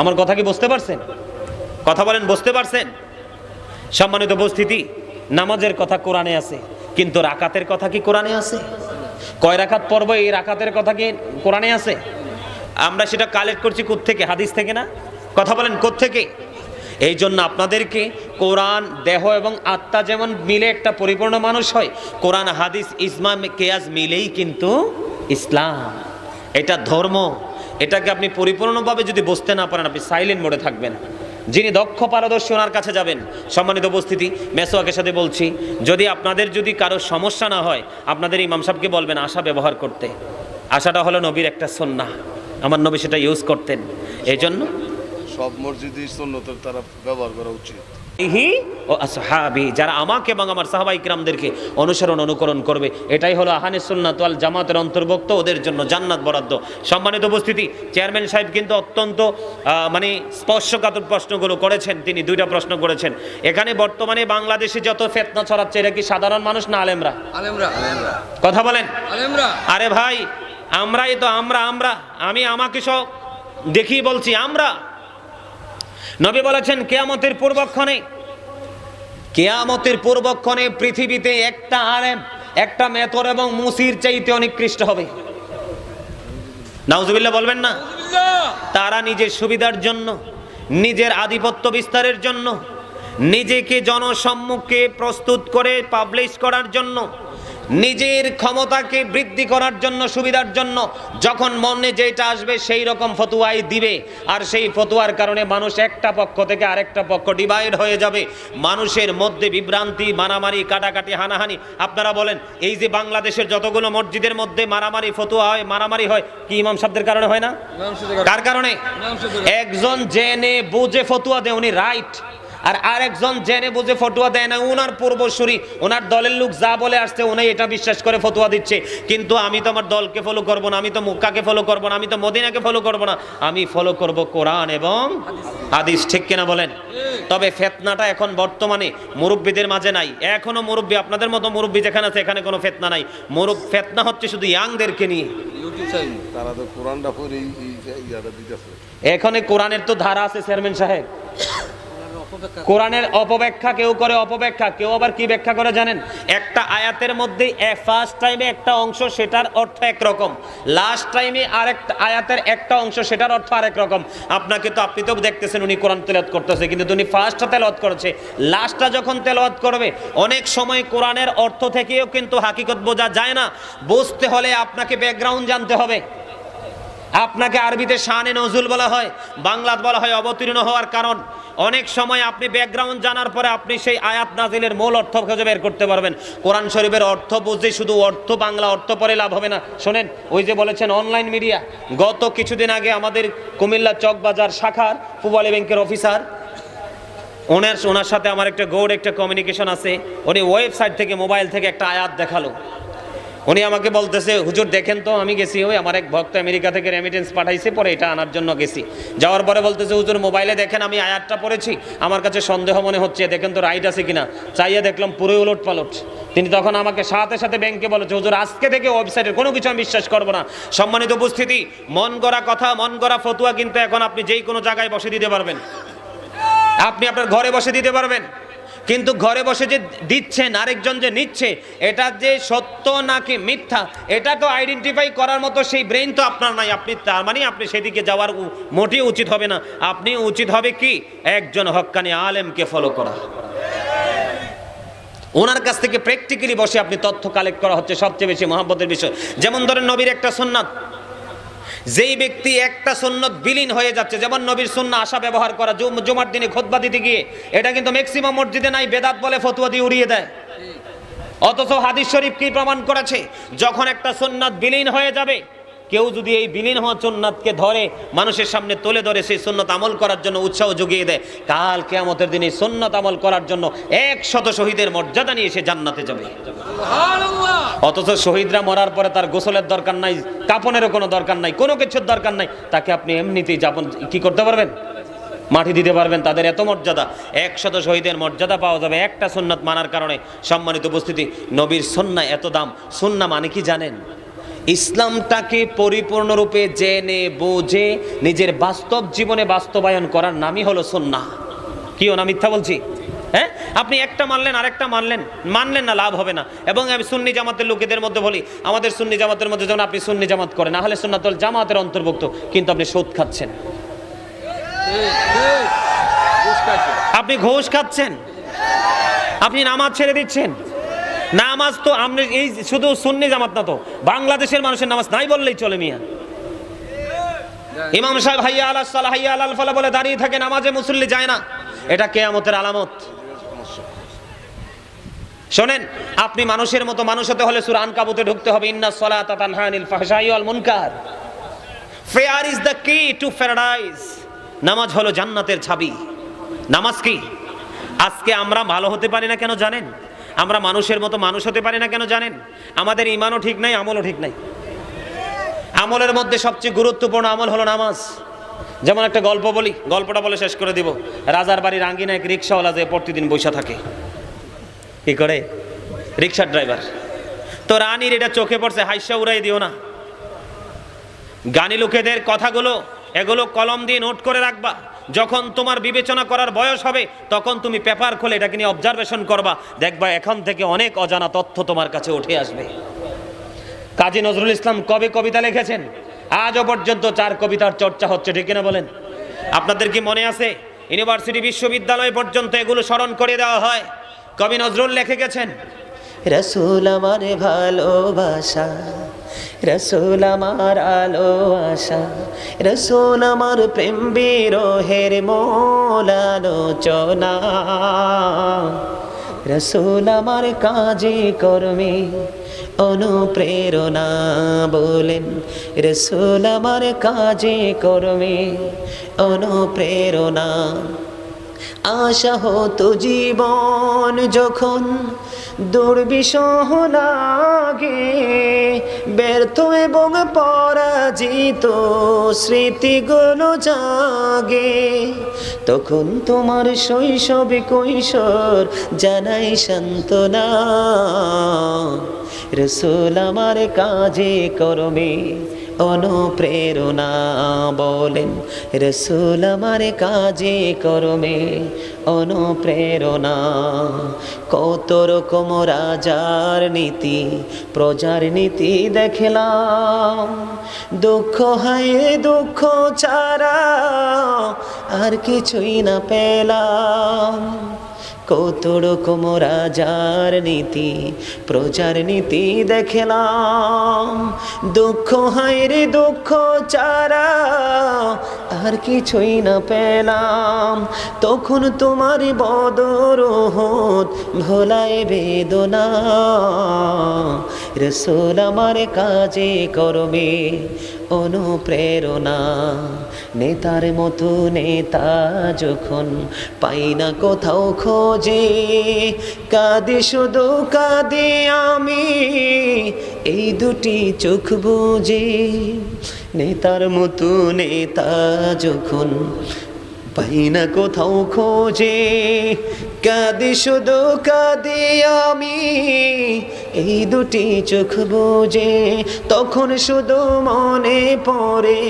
আমার কথা কি বুঝতে পারছেন? কথা বলেন, বুঝতে পারছেন? সম্মানিত উপস্থিতি, নামাজের কথা কোরআনে আছে, কিন্তু রাকাতের কথা কি কোরআনে আছে? কয় রাকাত পড়ব এই রাকাতের কথা কি কোরআনে আছে? আমরা সেটা কালেক্ট করছি কোত্থেকে? হাদিস থেকে না? কথা বলেন, কোত্থেকে? এই জন্য আপনাদেরকে কোরআন, দেহ এবং আত্মা যেমন মিলে একটা পরিপূর্ণ মানুষ হয়, কোরআন, হাদিস, ইজমা, কিয়াস মিলেই কিন্তু ইসলাম। এটা ধর্ম। এটাকে আপনি পরিপূর্ণভাবে যদি বুঝতে না পারেন, আপনি সাইলেন্ট মোডে থাকবেন। যিনি দক্ষ পারদর্শী ওনার কাছে যাবেন। সম্মানিত উপস্থিতি, মেসোয়াকের সাথে বলছি, যদি আপনাদের যদি কারো সমস্যা না হয়, আপনাদের ইমাম সাহেবকে বলবেন আশা ব্যবহার করতে। আশাটা হলো নবীর একটা সুন্নাহ, আমার নবী সেটা ইউজ করতেন। এই জন্য সব মসজিদে সুন্নতের তারা ব্যবহার করা উচিত। ও আসহাবি, যারা আমাকে এবং আমার সাহাবাই কিরামদেরকে অনুসরণ অনুকরণ করবে, এটাই হলো আহলে সুন্নাত ওয়াল জামাতের অন্তর্ভুক্ত, ওদের জন্য জান্নাত বরাদ্দ। সম্মানিত উপস্থিতি, চেয়ারম্যান সাহেব কিন্তু অত্যন্ত মানে স্পর্শকাতর প্রশ্নগুলো করেছেন। তিনি দুইটা প্রশ্ন করেছেন। এখানে বর্তমানে বাংলাদেশে যত ফিতনা ছড়াচ্ছে, এটা কি সাধারণ মানুষ না আলেমরা? আলেমরা। কথা বলেন। আলেমরা। আরে ভাই, আমরাই তো, আমরা আমি আমাকে সব দেখি বলছি আমরা। নবী বলেছেন কিয়ামতের পূর্বক্ষণে পৃথিবীতে একটা আলেম, একটা মেতর এবং মুসির চাইতে নিকৃষ্ট হবে। নাউজুবিল্লাহ বলবেন না? তারা নিজের সুবিধার জন্য, নিজের আধিপত্য বিস্তারের জন্য, নিজেকে জনসম্মুখে প্রস্তুত করে পাবলিশ করার জন্য, নিজের ক্ষমতাকে বৃদ্ধি করার জন্য, সুবিধার জন্য যখন মনে যেটা আসবে সেই রকম ফতোয়াই দিবে। আর সেই ফতোয়ার কারণে মানুষ একটা পক্ষ থেকে আরেকটা পক্ষ ডিভাইড হয়ে যাবে। মানুষের মধ্যে বিভ্রান্তি, মারামারি, কাটাকাটি, হানাহানি। আপনারা বলেন, এই যে বাংলাদেশের যতগুলো মসজিদের মধ্যে মারামারি ফতোয়া হয়, মারামারি হয়, কি ইমাম সাহেবদের কারণে হয় না? কার কারণে? একজন জেনে বুঝে ফতোয়া দেয়, উনি রাইট। আর আরেকজন জেনে বুঝে ফতোয়া দেয় না, ওনার পূর্বসূরি, ওনার দলের লোক যা বলে আসছে উনি এটা বিশ্বাস করে ফতোয়া দিচ্ছে। কিন্তু আমি তো আমার দলকে ফলো করব না, আমি তো মক্কাকে ফলো করব না, আমি তো মদিনাকে ফলো করব না, আমি ফলো করব কোরআন এবং হাদিস। ঠিক কিনা বলেন? তবে ফিতনাটা এখন বর্তমানে মুরব্বীদের মাঝে নাই। এখনো মুরব্বী, আপনাদের মতো মুরব্বী যেখানে আছে, এখানে কোনো ফিতনা নাই। ফিতনা হচ্ছে শুধু ইয়াংদেরকে নিয়ে। তারা তো কোরআনটা পড়ে ইয়াটা দিতেছে। এখানে কোরআনের তো ধারা আছে চেয়ারম্যান সাহেব। কোরআনের অপব্যাখ্যা কেউ করে, অপব্যাখ্যা কেউ আবার কি ব্যাখ্যা করে জানেন? একটা আয়াতের মধ্যে ফার্স্ট টাইমে একটা অংশ, সেটার অর্থ একরকম, লাস্ট টাইমে আরেকটা আয়াতের একটা অংশ, সেটার অর্থ আরেক রকম। আপনি তো দেখতেছেন উনি কোরআন তেলাওয়াত করতেছে, কিন্তু উনি ফার্স্টটা তেলাওয়াত করেছে, লাস্টটা যখন তেলাওয়াত করবে অনেক সময় কোরআনের অর্থ থেকেও কিন্তু হাকিকত বোঝা যায় না। বুঝতে হলে আপনাকে ব্যাকগ্রাউন্ড জানতে হবে। আপনাকে আরবিতে শানে নজুল বলা হয়, বাংলাতে বলা হয় অবতীর্ণ হওয়ার কারণ। অনেক সময় আপনি ব্যাকগ্রাউন্ড জানার পরে আপনি সেই আয়াত নাজিলের মূল অর্থ খুঁজে বের করতে পারবেন। কোরআন শরীফের অর্থ বুঝে শুধু অর্থ, বাংলা অর্থ পরে লাভ হবে না। শোনেন, ওই যে বলেছেন অনলাইন মিডিয়া, গত কিছুদিন আগে আমাদের কুমিল্লা চকবাজার শাখার পূবালী ব্যাংকের অফিসার, ওনার সাথে আমার একটা একটা কমিউনিকেশন আছে। উনি ওয়েবসাইট থেকে, মোবাইল থেকে একটা আয়াত দেখালো। উনি আমাকে বলতেছে, হুজুর দেখেন তো, আমি গেছি, ওই আমার এক ভক্ত আমেরিকা থেকে রেমিটেন্স পাঠাইছে, পরে এটা আনার জন্য গেছি। যাওয়ার পরে বলতেছে, হুজুর মোবাইলে দেখেন আমি আয়াতটা পড়েছি, আমার কাছে সন্দেহ মনে হচ্ছে, দেখেন তো রাইট আছে কিনা। চাইয়ে দেখলাম পুরোই উলট পালট। তিনি তখন আমাকে সাথে সাথে ব্যাংকে বলেছে, হুজুর আজকে থেকে ওয়েবসাইটের কোনো কিছু আমি বিশ্বাস করবো না। সম্মানিত উপস্থিতি, মন গড়া কথা, মন গড়া ফতুয়া কিন্তু এখন আপনি যেই কোনো জায়গায় বসে দিতে পারবেন। আপনি আপনার ঘরে বসে দিতে পারবেন, কিন্তু ঘরে বসে যে দিচ্ছেন, আরেকজন যে নিচ্ছে, এটা যে সত্য নাকি মিথ্যা, এটা তো আইডেন্টিফাই করার মতো সেই ব্রেন তো আপনার নাই। আপনি তার মানে আপনি সেদিকে যাওয়ার মোটেই উচিত হবে না। আপনি উচিত হবে কি, একজন হক্কানি আলেমকে ফলো করা। ওনার কাছ থেকে প্র্যাকটিক্যালি বসে আপনি তথ্য কালেক্ট করা হচ্ছে সবচেয়ে বেশি মহব্বতের বিষয়। যেমন ধরেন নবীর একটা সুন্নাত, যেই ব্যক্তি একটা সুন্নত বিলীন হয়ে যাচ্ছে, যেমন নবীর সুন্নাহ আশা ব্যবহার করা, জুমার দিনে খুতবা দিতে গিয়ে, এটা কিন্তু ম্যাক্সিমাম মসজিদে নাই, বেদাত বলে ফতোয়া দিয়ে উড়িয়ে দেয়। অথচ হাদিস শরীফ কি প্রমাণ করেছে? যখন একটা সুন্নাত বিলীন হয়ে যাবে, কেউ যদি এই বিলীন হওয়া সুন্নাতকে ধরে মানুষের সামনে তুলে ধরে সেই সুন্নাত আমল করার জন্য উৎসাহ জুগিয়ে দেয়, কাল কিয়ামতের দিনে সুন্নাত আমল করার জন্য 100 শহীদের মর্যাদা নিয়ে সে জান্নাতে যাবে। অথচ শহীদরা মরার পরে তার গোসলের দরকার নাই, কাফনেরও কোনো দরকার নাই, কোনো কিছুর দরকার নাই, তাকে আপনি এমনিতেই যাপন কি করতে পারবেন? মাটি দিতে পারবেন। তাদের এত মর্যাদা, 100 শহীদের মর্যাদা পাওয়া যাবে একটা সুন্নাত মানার কারণে। সম্মানিত উপস্থিতি, নবীর সুন্নাহ এত দাম। সুন্নাহ মানে কি জানেন? ইসলামটাকে পরিপূর্ণরূপে জেনে বুঝে নিজের বাস্তব জীবনে বাস্তবায়ন করার নামই হলো সুন্নাহ। কিও না মিথ্যা বলছি? হ্যাঁ, আপনি একটা মানলেন আরেকটা মানলেন না, লাভ হবে না। এবং আমি সুন্নি জামাতের লোকেদের মধ্যে বলি, আমাদের সুন্নি জামাতের মধ্যে যেমন আপনি সুন্নি জামাত করেন, না হলে সুন্নাতুল জামাতের অন্তর্ভুক্ত, কিন্তু আপনি সুদ খাচ্ছেন, আপনি ঘুষ খাচ্ছেন, আপনি নামাজ ছেড়ে দিচ্ছেন। নামাজ তো আপনি এই শুধু সুন্নি জামাত না, তো বাংলাদেশের মানুষের নামাজ নাই বললেই চলে মিয়া। ইমাম সাহেব হাইয়া আলাস সালাহ হাইয়া আলাল ফালাহ বলে দাঁড়িয়ে থাকে, নামাজে মুসল্লি যায় না, এটা কিয়ামতের আলামত। শোনেন, আপনি মানুষের মতো মানুষ হতে হলে সূরা আনকাবুতে ঢুকতে হবে, ইন্নাস সালাতা তানহা আনিল ফাহশাই ওয়াল মুনকার। প্রেয়ার ইজ দ্য কি টু প্যারাডাইস। নামাজ হলো জান্নাতের চাবি। নামাজ কি? আজকে আমরা ভালো হতে পারি না কেন জানেন? আমরা মানুষের মতো মানুষ হতে পারি না কেন জানেন? আমাদের ঈমানও ঠিক নাই, আমলও ঠিক নাই। আমলের মধ্যে সবচেয়ে গুরুত্বপূর্ণ আমল হলো নামাজ। যেমন একটা গল্প বলি, গল্পটা বলে শেষ করে দিব। রাজার বাড়ির আঙ্গিনা এক রিক্সাওয়ালা যে প্রতিদিন বসে থাকে, কি করে? রিক্সার ড্রাইভার। তো রানীর এটা চোখে পড়ছে, হাইসা উড়াই দিও না। জ্ঞানী লোকেদের কথাগুলো এগুলো কলম দিয়ে নোট করে রাখবা। যখন তোমার বিবেচনা করার বয়স হবে, তখন তুমি পেপার খুলে এটাকে নিয়ে অবজারভেশন করবা, দেখবা এখন থেকে অনেক অজানা তথ্য তোমার কাছে উঠে আসবে। কাজী নজরুল ইসলাম কবে কবিতা লিখেছেন? আজও পর্যন্ত 4 কবিতার চর্চা হচ্ছে, ঠিক কিনা বলেন? আপনাদের কি মনে আছে? ইউনিভার্সিটি বিশ্ববিদ্যালয় পর্যন্ত এগুলো স্মরণ করে দেওয়া হয়। কবি নজরুল লিখে গেছেন, রাসূল আমার ভালোবাসা, রাসূল আমার আলো আশা, রাসূল আমার প্রেম বিরহের মূল আলোচনা, রাসূল আমার কাজে কর্মে অনুপ্রেরণা। বলেন, রাসূল আমার কাজে কর্মে অনুপ্রেরণা। আশা হতো জীবন যখন দুর্বিষহ লাগে, ব্যর্থ এবং পরাজিত স্মৃতিগুলো জাগে, তখন তোমার শৈশবে কৈশোর জানাই সান্ত্বনা। রাসূল আমার কাজে কর্মে অনুপ্রেরণা। বলেন, রাসূল আমার কাজে কর্মে অনুপ্রেরণা। কত রকম রাজার নীতি প্রজার নীতি দেখলাম, দুঃখ হায় দুঃখ ছাড়া আর কিছুই না পেলাম। কত রকম রাজার নীতি প্রজার নীতি দেখলাম, দুঃখ হায় রে দুঃখ ছাড়া আর কিছুই না পেলাম। তখন তোমার বদর উহুদ ভোলায় বেদনা। রাসূল আমার কাজে কর্মে অনুপ্রেরণা। নেতার মতো নেতা যখন পাই না কোথাও খোঁজে, কাঁদি শুধু কাঁদি আমি এই দুটি চোখ বুজে। নেতার মতো নেতা যখন পাই না কোথাও খোঁজে, কাঁদি শুধু কাঁদি আমি এই দুটি চোখ বুজে। তখন শুধু মনে পড়ে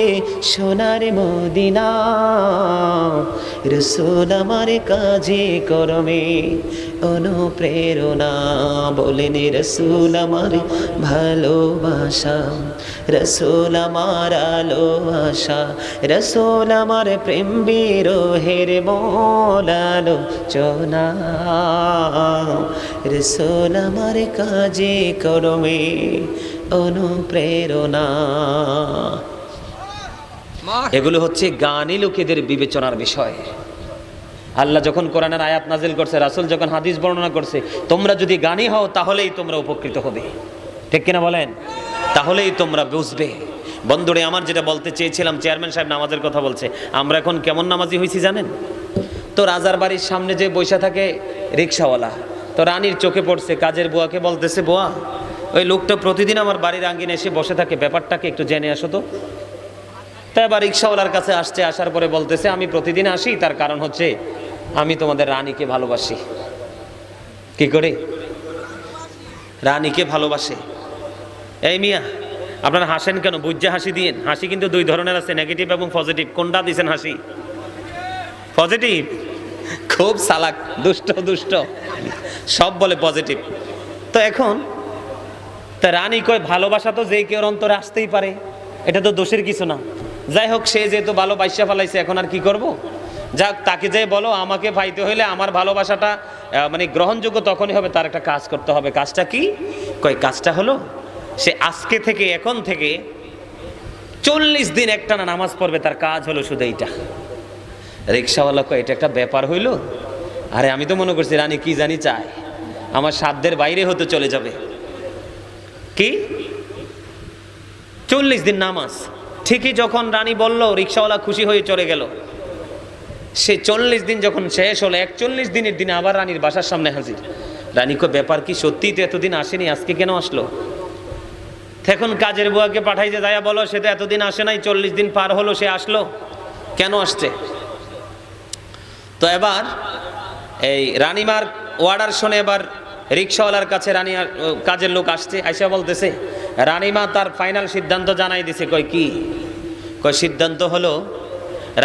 সোনার মদিনা। রাসূল আমার কাজে কর্মে অনুপ্রেরণা। বলেন, রাসূল আমার ভালোবাসা, রাসূল আমার আলো আশা, রাসূল আমার প্রেম বিরহের মূল আলোচনা। রাসূল আমার কাজে কর্মে অনুপ্রেরণা। এগুলো হচ্ছে জ্ঞানী লোকেদের বিবেচনার বিষয়। আল্লাহ যখন কোরআনের আয়াত নাজিল করছে, রাসূল যখন হাদিস বর্ণনা করছে, তোমরা যদি জ্ঞানী হও তাহলেই তোমরা উপকৃত হবে, ঠিক কিনা বলেন? তাহলেই তোমরা বুঝবে। বন্ধুরে, আমার যেটা বলতে চেয়েছিলাম, চেয়ারম্যান সাহেব নামাজের কথা বলছে, আমরা এখন কেমন নামাজি হয়েছি জানেন তো? রাজার বাড়ির সামনে যে বৈশা থাকে রিক্সাওয়ালা, তো রানীর চোখে পড়ছে, কাজের বুয়াকে বলতেছে, বুয়া ওই লোকটা প্রতিদিন আমার বাড়ির আঙ্গিনে এসে বসে থাকে, ব্যাপারটাকে একটু জেনে আসো তো। তাই আবার রিক্সাওয়ালার কাছে আসছে, আসার পরে বলতেছে, আমি প্রতিদিন আসি, তার কারণ হচ্ছে আমি তোমাদের রানীকে ভালোবাসি। কি করে? রানীকে ভালোবাসে। এই মিয়া, আপনারা হাসেন কেন? বুঝে হাসি দিয়েন। হাসি কিন্তু দুই ধরনের আছে, নেগেটিভ এবং পজিটিভ। কোনটা দিয়েছেন হাসি? পজিটিভ। খুব চালাক, দুষ্ট দুষ্ট, সব বলে পজিটিভ। তো এখন তা রানী কয় ভালোবাসা তো যে কেউ অন্তরে আসতেই পারে, এটা তো দোষের কিছু না। যাই হোক, সে যেহেতু ভালোবাসা ফেলাইছে, এখন আর কি করব? যাক, তাকে যে বলো আমাকে পাইতে হইলে আমার ভালোবাসাটা মানে গ্রহণযোগ্য তখনই হবে, তার একটা কাজ করতে হবে। কাজটা কি? কয় কাজটা হলো সে আজকে থেকে, এখন থেকে 40 দিন একটানা নামাজ পড়বে। তার কাজ হলো শুধু এইটা। রিক্সাওয়ালা কয় এটা একটা ব্যাপার হইল? আরে আমি তো মনে করছি রানী কি জানি চায়, আমার সাধ্যের বাইরে হতে চলে যাবে। কি 40 দিন নামাজ? ঠিকই যখন রানী বলল, রিক্সাওয়ালা খুশি হয়ে চলে গেল। সে 40 দিন যখন শেষ হলো, 41 দিনের দিনে আবার রানীর বাসার সামনে হাজির। রানী কয় ব্যাপার কি? সত্যিই তো এতদিন আসেনি, আজকে কেন আসলো? এখন কাজের বুয়াকে পাঠাইছে, যাইয়া বলো সে তো এতদিন আসে নাই, 40 দিন পার হলো, সে আসলো, কেন আসছে? তো এবার এই রানীমার অর্ডার শুনে এবার রিক্সাওয়ালার কাছে রানী কাজের লোক আসছে, আইসা বলতেছে রানীমা তার ফাইনাল সিদ্ধান্ত জানাই দিছে। কয় কি? কয় সিদ্ধান্ত হলো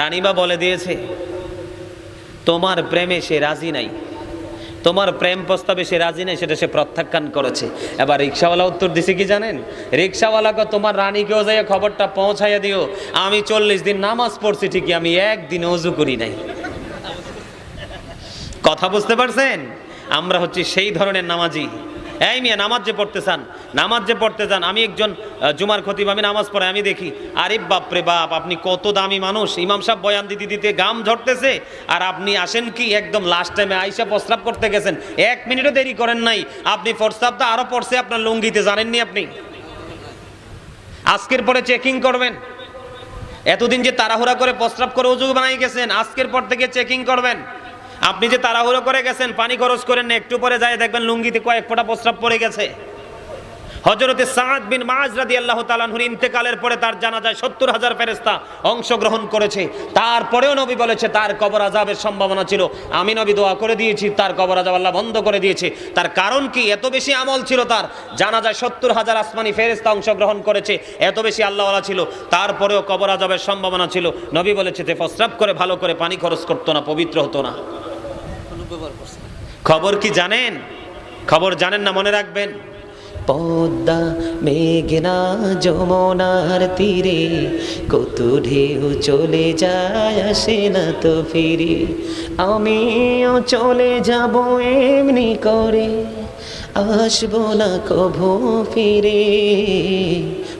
রানীমা বলে দিয়েছে তোমার প্রেমে সে রাজি নাই, তোমার প্রেম প্রস্তাবে সে রাজি নাই, সেটা সে প্রত্যাখ্যান করেছে। এবার রিক্সাওয়ালা উত্তর দিছে কি জানেন? রিক্সাওয়ালাকে তোমার রানীকেও যাইয়া খবরটা পৌঁছাইয়া দিও, আমি 40 দিন নামাজ পড়ছি ঠিকই, আমি একদিন ওযু করি নাই। কথা বুঝতে পারছেন? আমরা হচ্ছে সেই ধরনের নামাজি। এই মিয়া, নামাজ যে পড়তে চান, নামাজ যে পড়তে চান। আমি একজন জুমার খতিব, আমি নামাজ পড়াই, আমি দেখি আরে বাপরে বাপ, আপনি কত দামি মানুষ, ইমাম সাহেব বয়ান দিতে দিতে গাম ঝরতেছে, আর আপনি আসেন কি একদম লাস্ট টাইমে আইসা প্রস্রাব করতে গেছেন, 1 মিনিটও দেরি করেন নাই, আপনি প্রস্রাবটা আরো পড়ছে আপনার লুঙ্গিতে, জানেননি আপনি? আজকের পরে চেকিং করবেন। এতদিন যে তাড়াহুড়া করে প্রস্রাব করে ওযু বানাই গেছেন, আজকের পর থেকে চেকিং করবেন। আপনি যে তাড়াহুড়ো করে গেছেন, পানি খরচ করেন না, একটু পরে যায় দেখবেন লুঙ্গিতে কয়েক ফোঁটা প্রস্রাব পড়ে গেছে। হযরতে সাদ বিন মুআজ রাদিয়াল্লাহু তাআলা আনহুর ইন্তেকালের পরে তার জানাজায় 70,000 ফেরেশতা অংশগ্রহণ করেছে। তারপরেও নবী বলেছে তার কবর আযাবের সম্ভাবনা ছিল, আমি নবী দোয়া করে দিয়েছি, তার কবর আযাব আল্লাহ বন্ধ করে দিয়েছে। তার কারণ কি? এত বেশি আমল ছিল তার, জানাজায় 70,000 আসমানি ফেরেশতা অংশগ্রহণ করেছে, এত বেশি আল্লাহওয়ালা ছিল, তারপরেও কবর আযাবের সম্ভাবনা ছিল। নবী বলেছে যে প্রস্রাব করে ভালো করে পানি খরচ করতো না, পবিত্র হতো না। খবর কি জানেন? খবর জানেন না? মনে রাখবেন, পদ্মা মেঘনা যমুনার তীরে কত ঢেউ চলে যায়, আসে না তো ফিরে, আমিও চলে যাব এমনি করে, আসবো না কভু ফিরে।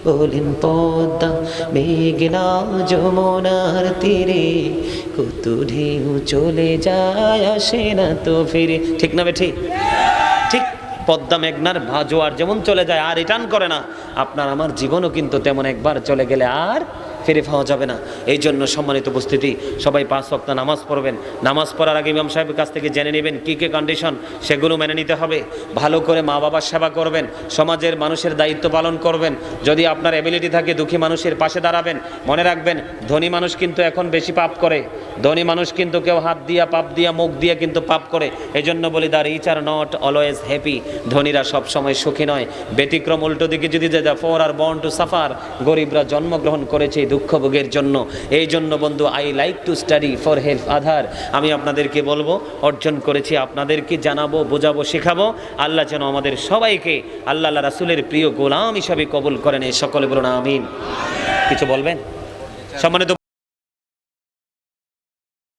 বলেন পদ্মা মেঘনা যমুনার তীরে কত ঢেউ চলে যায়, আসে না তো ফিরে। ঠিক না বেঠিক? ঠিক। পদ্মা মেঘনার জোয়ার যেমন চলে যায় আর রিটার্ন করে না, আপনার আমার জীবনও কিন্তু তেমন একবার চলে গেলে আর ফিরে পাওয়া যাবে না। এই জন্য সম্মানিত উপস্থিতি, সবাই 5 ওয়াক্ত নামাজ পড়বেন। নামাজ পড়ার আগে ইমাম সাহেবের কাছ থেকে জেনে নেবেন কী কী কন্ডিশন, সেগুলো মেনে নিতে হবে। ভালো করে মা বাবার সেবা করবেন, সমাজের মানুষের দায়িত্ব পালন করবেন। যদি আপনার এবিলিটি থাকে দুঃখী মানুষের পাশে দাঁড়াবেন। মনে রাখবেন, ধনী মানুষ কিন্তু এখন বেশি পাপ করে। ধনী মানুষ কিন্তু কেউ হাত দিয়া পাপ দিয়া মুখ দিয়া কিন্তু পাপ করে। এই জন্য বলি, the rich are not always happy. ধনীরা সব সময় সুখী নয়। ব্যতিক্রম উল্টো দিকে যদি the poor are born to suffer. গরিবরা জন্মগ্রহণ করেছে দুঃখ ভোগের জন্য। এই জন্য বন্ধু, I like to study for help other. আমি আপনাদেরকে বলবো, অর্জন করেছি, আপনাদেরকে জানাবো, বোঝাবো, শেখাবো। আল্লাহ যেন আমাদের সবাইকে আল্লাহ রাসূলের প্রিয় গোলাম হিসাবে কবুল করেন। এই সকলে বলুন আমিন। কিছু বলবেন সম্মানিত